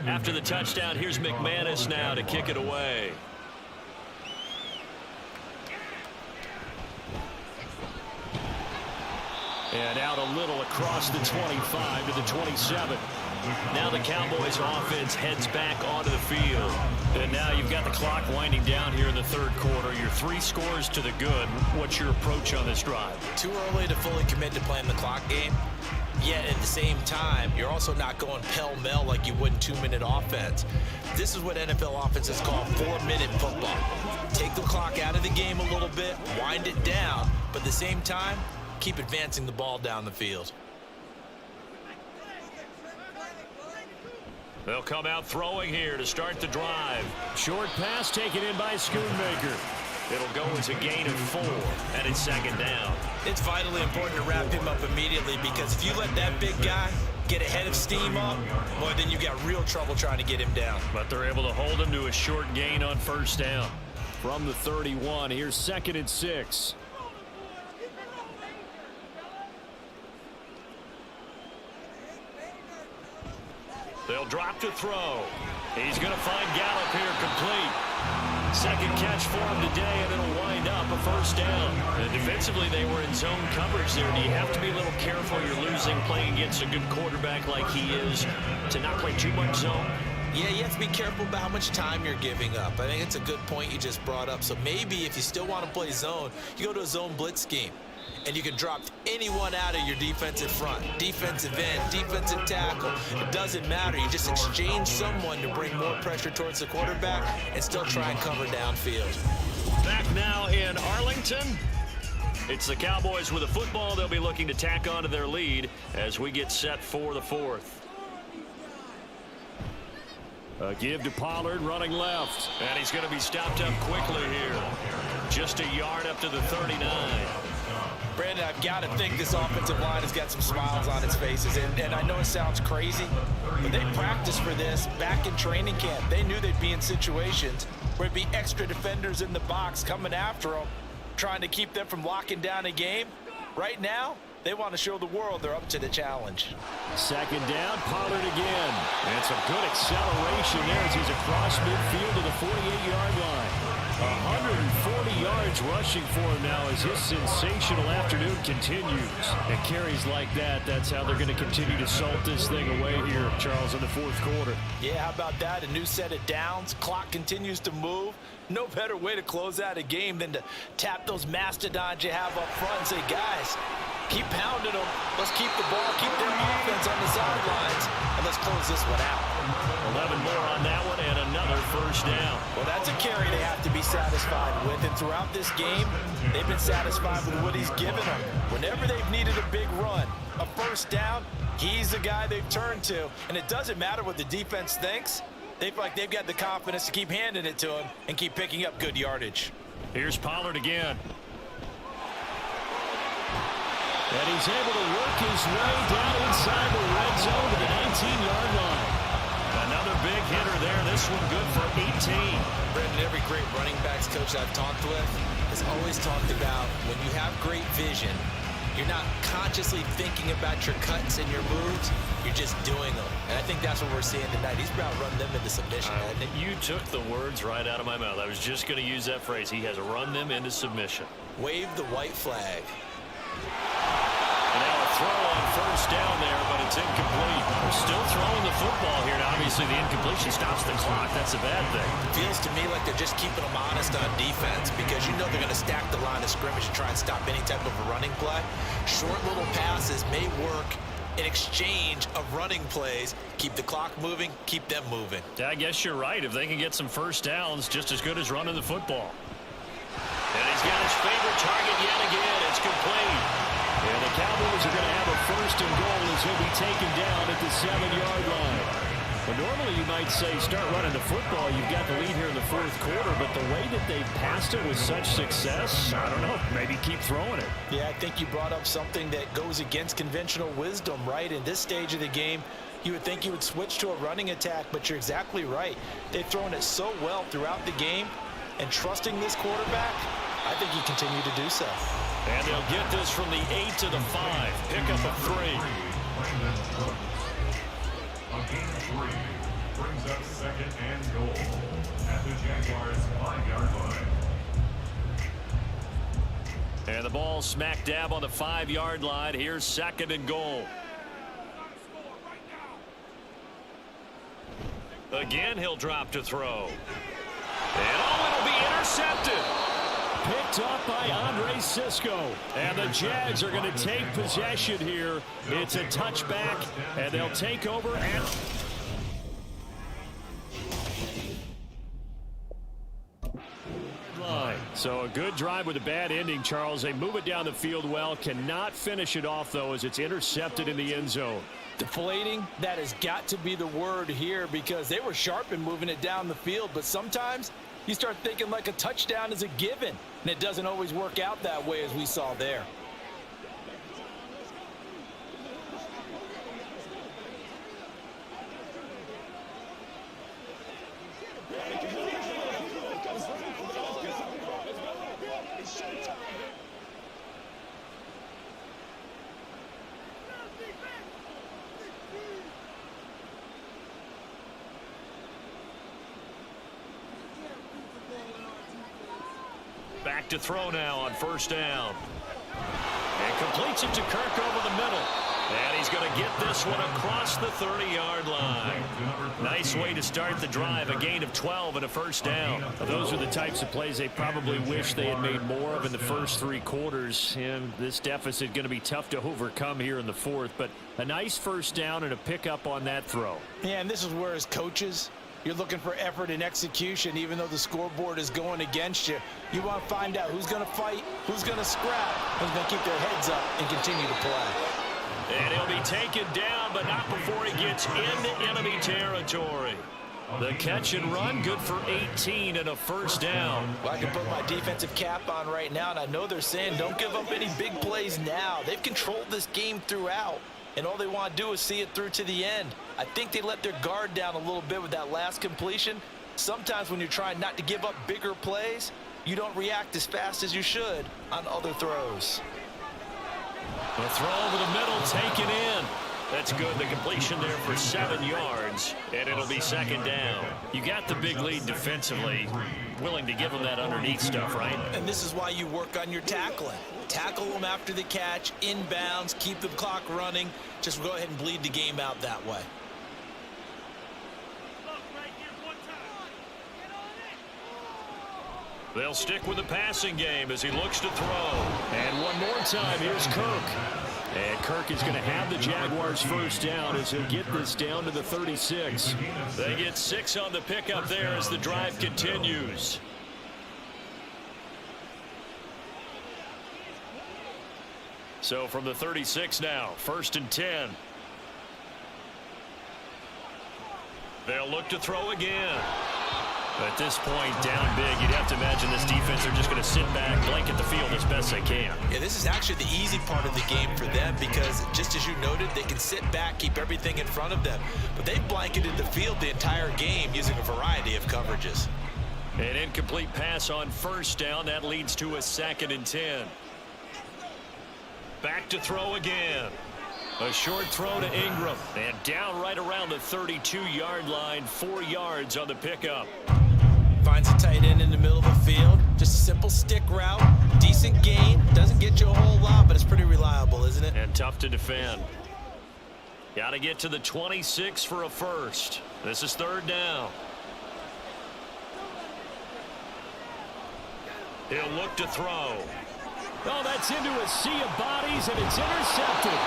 Speaker 2: After the touchdown, here's McManus now to kick it away. And out a little across the 25 to the 27. Now the Cowboys offense heads back onto the field. And now you've got the clock winding down here in the 3rd quarter. You're 3 scores to the good. What's your approach on this drive?
Speaker 3: Too early to fully commit to playing the clock game. Yet at the same time, you're also not going pell-mell like you would in 2-minute offense. This is what NFL offenses call 4-minute football. Take the clock out of the game a little bit, wind it down, but at the same time, keep advancing the ball down the field.
Speaker 2: They'll come out throwing here to start the drive. Short pass taken in by Schoonmaker. It'll go as a gain of 4, and it's 2nd down.
Speaker 3: It's vitally important to wrap him up immediately, because if you let that big guy get ahead of steam up, boy, then you got real trouble trying to get him down.
Speaker 2: But they're able to hold him to a short gain on 1st down. From the 31, here's 2nd and 6. They'll drop to throw. He's going to find Gallup here complete. Second catch for him today, and it'll wind up a first down. And defensively, they were in zone coverage there. Do you have to be a little careful? You're losing playing against a good quarterback like he is to not play too much zone?
Speaker 3: Yeah, you have to be careful about how much time you're giving up. I think it's a good point you just brought up. So maybe if you still want to play zone, you go to a zone blitz scheme. And you can drop anyone out of your defensive front, defensive end, defensive tackle. It doesn't matter. You just exchange someone to bring more pressure towards the quarterback and still try and cover downfield.
Speaker 2: Back now in Arlington. It's the Cowboys with a football. They'll be looking to tack onto their lead as we get set for the fourth. A give to Pollard running left. And he's going to be stopped up quickly here. Just a yard up to the 39.
Speaker 3: Brandon, I've got to think this offensive line has got some smiles on its faces. And I know it sounds crazy, but they practiced for this back in training camp. They knew they'd be in situations where it'd be extra defenders in the box coming after them, trying to keep them from locking down a game. Right now, they want to show the world they're up to the challenge.
Speaker 2: Second down, Pollard again. And some good acceleration there as he's across midfield to the 48-yard line. 140 yards rushing for him now as his sensational afternoon continues. And carries like that, that's how they're going to continue to salt this thing away here, Charles, in the fourth quarter.
Speaker 3: Yeah, how about that? A new set of downs. Clock continues to move. No better way to close out a game than to tap those mastodons you have up front and say, guys, keep pounding them. Let's keep the ball, keep their offense on the sidelines, and let's close this one out.
Speaker 2: 11 more on that one and another first down.
Speaker 3: Well, that's a carry they have to be satisfied with. And throughout this game, they've been satisfied with what he's given them. Whenever they've needed a big run, a first down, he's the guy they've turned to. And it doesn't matter what the defense thinks. They feel like they've got the confidence to keep handing it to him and keep picking up good yardage.
Speaker 2: Here's Pollard again. And he's able to work his way down inside the red zone to the 19-yard line. Another big hitter there. This one good for 18.
Speaker 3: Brendan, every great running backs coach I've talked with has always talked about when you have great vision, you're not consciously thinking about your cuts and your moves. You're just doing them. And I think that's what we're seeing tonight. He's about run them into submission.
Speaker 2: You took the words right out of my mouth. I was just going to use that phrase. He has run them into submission.
Speaker 3: Wave the white flag.
Speaker 2: And now a throw on first down there, but it's incomplete. They're still throwing the football here. Now, obviously, the incompletion stops the clock. That's a bad thing.
Speaker 3: Feels to me like they're just keeping them honest on defense because you know they're going to stack the line of scrimmage and try and stop any type of a running play. Short little passes may work in exchange of running plays. Keep the clock moving, keep them moving.
Speaker 2: Yeah, I guess you're right. If they can get some first downs, just as good as running the football. And he's got his favorite target yet again. It's complete. And the Cowboys are going to have a first and goal as he'll be taken down at the 7-yard line. Well, normally you might say start running the football. You've got the lead here in the fourth quarter, but the way that they've passed it with such success, I don't know, maybe keep throwing it.
Speaker 3: Yeah, I think you brought up something that goes against conventional wisdom, right? In this stage of the game, you would think you would switch to a running attack, but you're exactly right. They've thrown it so well throughout the game, and trusting this quarterback, I think you continue to do so.
Speaker 2: And they'll get this from the 8 to the 5. Pick up a 3.
Speaker 4: A gain of 3 brings up second and goal at the Jaguars' 5-yard line.
Speaker 2: And the ball smack dab on the 5-yard line. Here's second and goal. Again, he'll drop to throw. And it'll be intercepted. Picked up by Andre Cisco. And the Jags are going to take possession here. It's a touchback, and they'll take over and line. So a good drive with a bad ending, Charles. They move it down the field well. Cannot finish it off, though, as it's intercepted in the end zone.
Speaker 3: Deflating, that has got to be the word here because they were sharp in moving it down the field, but sometimes you start thinking like a touchdown is a given, and it doesn't always work out that way as we saw there.
Speaker 2: Back to throw now on first down. And completes it to Kirk over the middle. And he's going to get this one across the 30-yard line. Nice way to start the drive, a gain of 12 and a first down.
Speaker 6: Those are the types of plays they probably wish they had made more of in the first 3 quarters. And this deficit going to be tough to overcome here in the fourth. But a nice first down and a pickup on that throw.
Speaker 3: Yeah, and this is where as coaches, you're looking for effort and execution, even though the scoreboard is going against you. You want to find out who's going to fight, who's going to scrap, who's going to keep their heads up and continue to play.
Speaker 2: And he'll be taken down, but not before he gets into enemy territory. The catch and run, good for 18 and a first down.
Speaker 3: Well, I can put my defensive cap on right now, and I know they're saying don't give up any big plays now. They've controlled this game throughout, and all they want to do is see it through to the end. I think they let their guard down a little bit with that last completion. Sometimes when you're trying not to give up bigger plays, you don't react as fast as you should on other throws.
Speaker 2: The throw over the middle, taken in. That's good. The completion there for 7 yards, and it'll be second down.
Speaker 6: You got the big lead defensively. Willing to give them that underneath stuff, right?
Speaker 3: And this is why you work on your tackling. Tackle them after the catch, inbounds, keep the clock running. Just go ahead and bleed the game out that way.
Speaker 2: They'll stick with the passing game as he looks to throw.
Speaker 6: And one more time, here's Kirk. And Kirk is going to have the Jaguars first down as he'll get this down to the 36.
Speaker 2: They get 6 on the pickup there as the drive continues. So from the 36 now, 1st and 10. They'll look to throw again.
Speaker 6: At this point, down big, you'd have to imagine this defense are just going to sit back, blanket the field as best they can.
Speaker 3: Yeah, this is actually the easy part of the game for them because, just as you noted, they can sit back, keep everything in front of them. But they've blanketed the field the entire game using a variety of coverages.
Speaker 2: An incomplete pass on first down. That leads to a 2nd and 10. Back to throw again. A short throw to Ingram. And down right around the 32-yard line. 4 yards on the pickup.
Speaker 3: Finds a tight end in the middle of the field. Just a simple stick route. Decent gain. Doesn't get you a whole lot, but it's pretty reliable, isn't it?
Speaker 2: And tough to defend. Got to get to the 26 for a first. This is 3rd down. He'll look to throw.
Speaker 6: Oh, that's into a sea of bodies, and it's intercepted.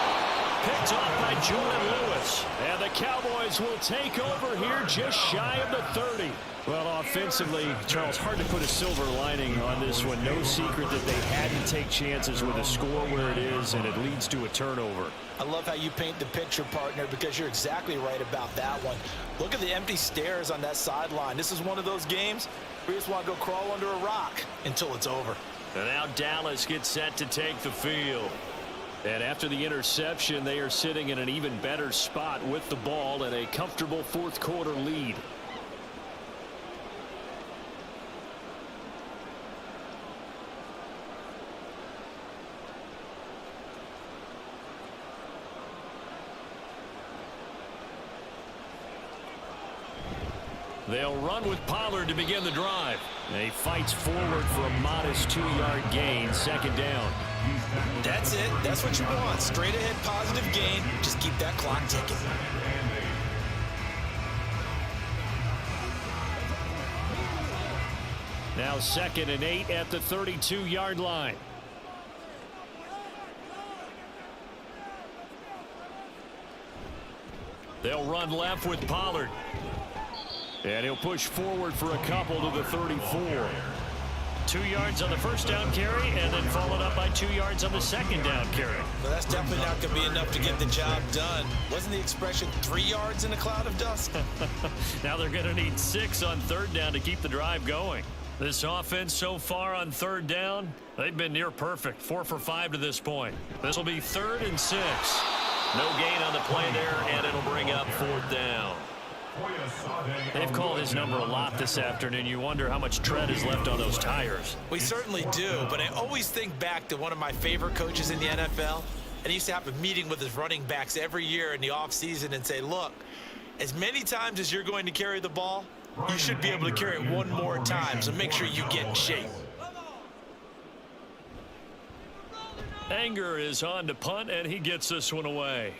Speaker 2: Picked off by Jordan Lewis.
Speaker 6: And the Cowboys will take over here just shy of the 30. Well, offensively, Charles, hard to put a silver lining on this one. No secret that they had to take chances with a score where it is, and it leads to a turnover.
Speaker 3: I love how you paint the picture, partner, because you're exactly right about that one. Look at the empty stairs on that sideline. This is one of those games where you just want to go crawl under a rock until it's over.
Speaker 2: And now Dallas gets set to take the field.
Speaker 6: And after the interception, they are sitting in an even better spot with the ball and a comfortable 4th quarter lead.
Speaker 2: They'll run with Pollard to begin the drive.
Speaker 6: And he fights forward for a modest 2-yard gain, 2nd down.
Speaker 3: That's it. That's what you want. Straight ahead positive gain. Just keep that clock ticking.
Speaker 6: Now 2nd and 8 at the 32-yard line.
Speaker 2: They'll run left with Pollard.
Speaker 6: And he'll push forward for a couple to the 34.
Speaker 2: 2 yards on the first down carry, and then followed up by 2 yards on the second down carry.
Speaker 3: Well, that's definitely not going to be enough to get the job done. Wasn't the expression 3 yards in a cloud of dust?
Speaker 2: Now they're going to need 6 on 3rd down to keep the drive going. This offense so far on 3rd down, they've been near perfect. 4 for 5 to this point. This will be 3rd and 6. No gain on the play there, and it'll bring up 4th down.
Speaker 6: They've called his number a lot this afternoon. You wonder how much tread is left on those tires.
Speaker 3: We certainly do, but I always think back to one of my favorite coaches in the NFL, and he used to have a meeting with his running backs every year in the offseason and say, look, as many times as you're going to carry the ball, you should be able to carry it one more time, so make sure you get in shape.
Speaker 2: Anger is on to punt, and he gets this one away.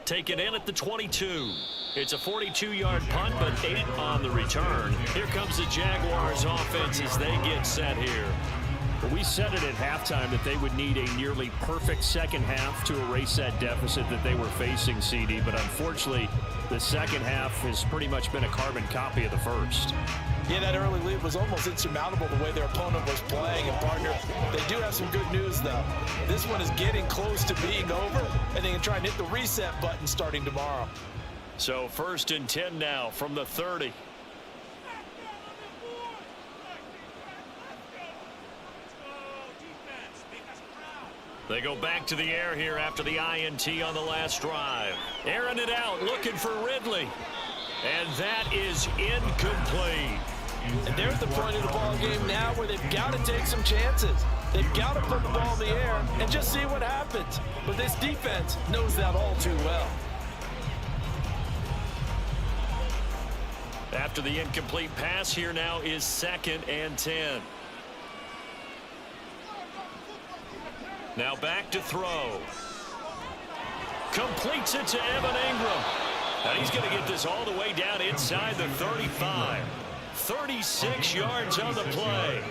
Speaker 2: Taken in at the 22. It's a 42-yard punt, but 8 on the return. Here comes the Jaguars offense as they get set here.
Speaker 6: Well, we said it at halftime that they would need a nearly perfect second half to erase that deficit that they were facing, CD. But unfortunately, the second half has pretty much been a carbon copy of the first.
Speaker 3: Yeah, that early lead was almost insurmountable the way their opponent was playing. And, partner, they do have some good news, though. This one is getting close to being over, and they can try and hit the reset button starting tomorrow.
Speaker 2: So 1st and 10 now from the 30. They go back to the air here after the INT on the last drive. Airing it out, looking for Ridley. And that is incomplete.
Speaker 3: And they're at the point of the ball game now where they've got to take some chances. They've got to put the ball in the air and just see what happens. But this defense knows that all too well.
Speaker 2: After the incomplete pass, here now is 2nd and 10. Now back to throw. Completes it to Evan Ingram. And he's going to get this all the way down inside the 35. 36 yards on the play.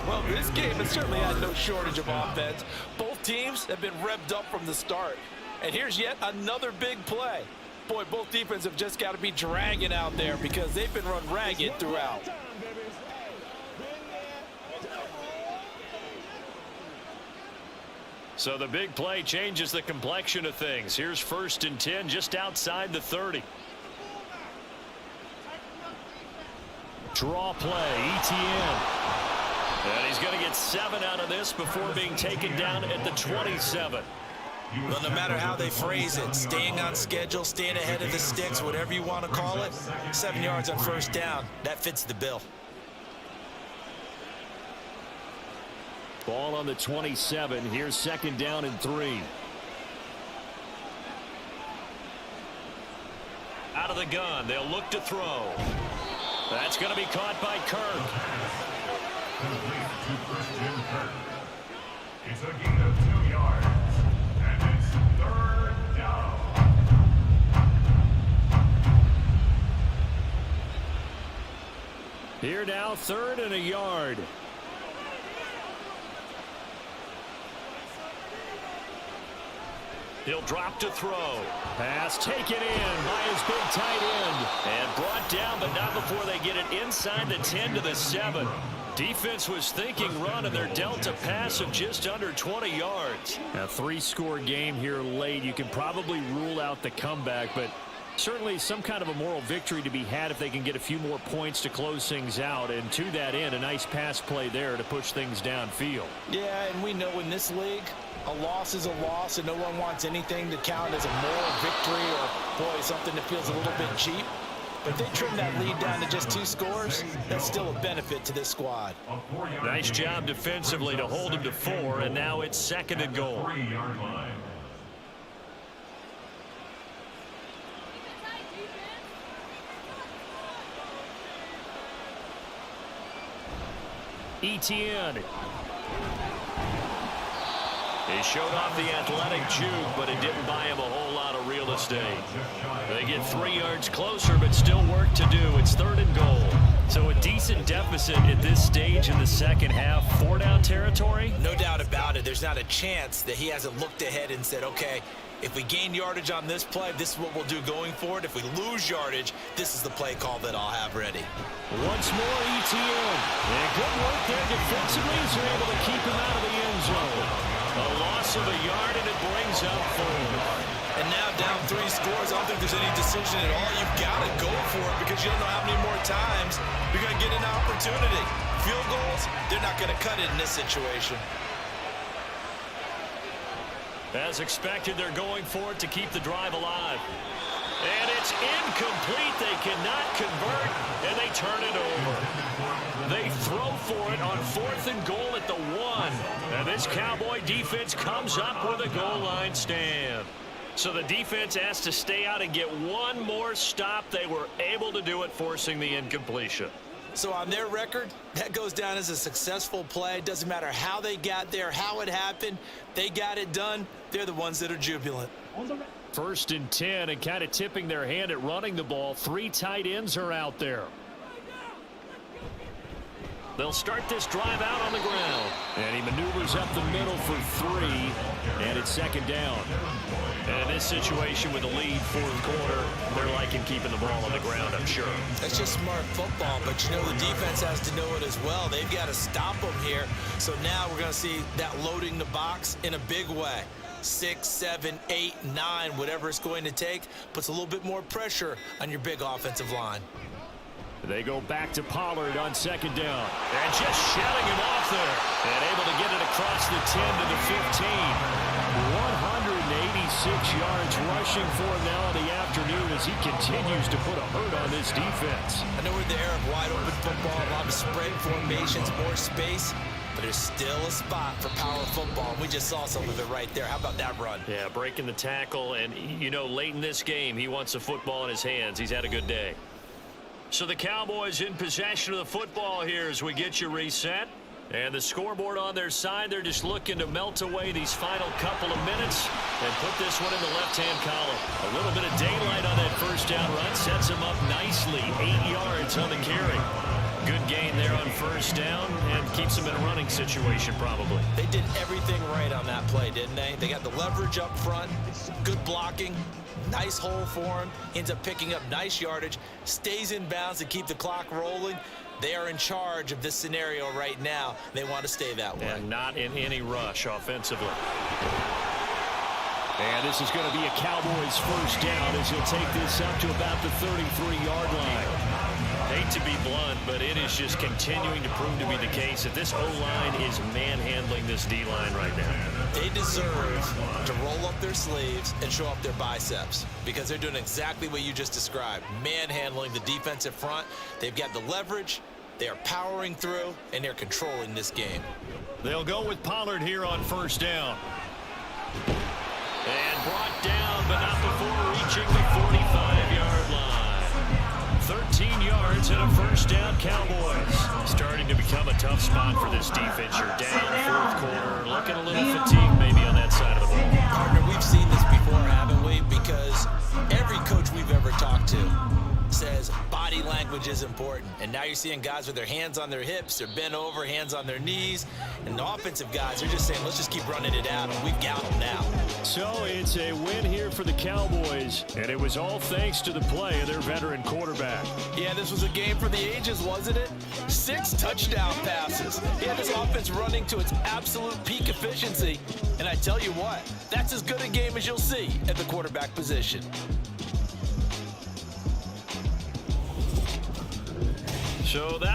Speaker 3: Well, this game has certainly had no shortage of offense. Both teams have been revved up from the start. And here's yet another big play. Boy, both defenses have just got to be dragging out there because they've been run ragged throughout.
Speaker 2: So the big play changes the complexion of things. Here's 1st and 10 just outside the 30. Draw play, ETN. And he's going to get 7 out of this before being taken down at the 27.
Speaker 3: Well, no matter how they phrase it, staying on schedule, staying ahead of the sticks, whatever you want to call it, 7 yards on 1st down, that fits the bill.
Speaker 6: Ball on the 27. Here's 2nd down and 3.
Speaker 2: Out of the gun. They'll look to throw. That's going to be caught by Kirk.
Speaker 4: Complete to Christian Kirk. It's a gain of 2 yards. And it's 3rd down.
Speaker 6: Here now, 3rd and a yard.
Speaker 2: He'll drop to throw.
Speaker 6: Pass taken in by his big tight end.
Speaker 2: And brought down, but not before they get it inside the 10 to the 7. Defense was thinking run, and they're dealt a pass of just under 20 yards.
Speaker 6: A 3-score game here late. You can probably rule out the comeback, but certainly some kind of a moral victory to be had if they can get a few more points to close things out. And to that end, a nice pass play there to push things downfield.
Speaker 3: Yeah, and we know in this league, a loss is a loss, and no one wants anything to count as a moral victory or, boy, something that feels a little bit cheap. But if they trim that lead down to just 2 scores, that's still a benefit to this squad.
Speaker 2: Nice job defensively to hold him to 4, and now it's 2nd and goal.
Speaker 4: 3-yard line.
Speaker 2: ETN. He showed off the athletic juke, but it didn't buy him a whole lot of real estate. They get 3 yards closer, but still work to do. It's 3rd and goal. So a decent deficit at this stage in the second half. 4-down territory?
Speaker 3: No doubt about it. There's not a chance that he hasn't looked ahead and said, okay, if we gain yardage on this play, this is what we'll do going forward. If we lose yardage, this is the play call that I'll have ready.
Speaker 6: Once more, ETN. And good work there defensively as they're able to keep him out of the end zone.
Speaker 2: A loss of a yard, and it brings up 4.
Speaker 3: And now down 3 scores, I don't think there's any decision at all. You've got to go for it because you don't know how many more times you're going to get an opportunity. Field goals, they're not going to cut it in this situation.
Speaker 2: As expected, they're going for it to keep the drive alive. And it's incomplete. They cannot convert, and they turn it over. They throw for it on 4th and goal at the 1. And this Cowboy defense comes up with a goal line stand. So the defense has to stay out and get one more stop. They were able to do it, forcing the incompletion.
Speaker 3: So on their record, that goes down as a successful play. Doesn't matter how they got there, how it happened. They got it done. They're the ones that are jubilant.
Speaker 6: 1st and 10, and kind of tipping their hand at running the ball. 3 tight ends are out there. They'll start this drive out on the ground. And he maneuvers up the middle for 3, and it's 2nd down. And in this situation with the lead 4th quarter, they're liking keeping the ball on the ground, I'm sure.
Speaker 3: That's just smart football, but you know the defense has to know it as well. They've got to stop them here. So now we're going to see that loading the box in a big way. 6, 7, 8, 9, whatever it's going to take, puts a little bit more pressure on your big offensive line.
Speaker 6: They go back to Pollard on 2nd down. And just shutting him off there. And able to get it across the 10 to the 15. 186 yards rushing for him now in the afternoon as he continues to put a hurt on this defense.
Speaker 3: I know we're in the era of wide open football, a lot of spread formations, more space. But there's still a spot for power football. We just saw some of it right there. How about that run?
Speaker 6: Yeah, breaking the tackle. And, you know, late in this game, he wants the football in his hands. He's had a good day. So the Cowboys in possession of the football here as we get you reset. And the scoreboard on their side, they're just looking to melt away these final couple of minutes and put this one in the left-hand column. A little bit of daylight on that 1st down run sets him up nicely. 8 yards on the carry. Good gain there on 1st down and keeps them in a running situation probably.
Speaker 3: They did everything right on that play, didn't they? They got the leverage up front, good blocking, nice hole for him, ends up picking up nice yardage, stays in bounds to keep the clock rolling. They are in charge of this scenario right now. They want to stay that way.
Speaker 6: And not in any rush offensively. And this is going to be a Cowboys 1st down as he'll take this up to about the 33-yard line. Hate to be blunt, but it is just continuing to prove to be the case that this O-line is manhandling this D-line right now.
Speaker 3: They deserve to roll up their sleeves and show up their biceps because they're doing exactly what you just described, manhandling the defensive front. They've got the leverage, they are powering through, and they're controlling this game.
Speaker 6: They'll go with Pollard here on 1st down. And brought down, but not before reaching the 45-yard line. 13 yards and a 1st down, Cowboys. Starting to become a tough spot for this defense. You're down 4th quarter, looking a little fatigued maybe on that side of the ball.
Speaker 3: Partner, we've seen this before, haven't we? Because every coach we've ever talked to says body language is important. And now you're seeing guys with their hands on their hips, they're bent over, hands on their knees. And the offensive guys are just saying, let's just keep running it out, and we've got them now.
Speaker 6: So it's a win here for the Cowboys, and it was all thanks to the play of their veteran quarterback.
Speaker 3: Yeah, this was a game for the ages, wasn't it? 6 touchdown passes. He had this offense running to its absolute peak efficiency. And I tell you what, that's as good a game as you'll see at the quarterback position.
Speaker 6: So that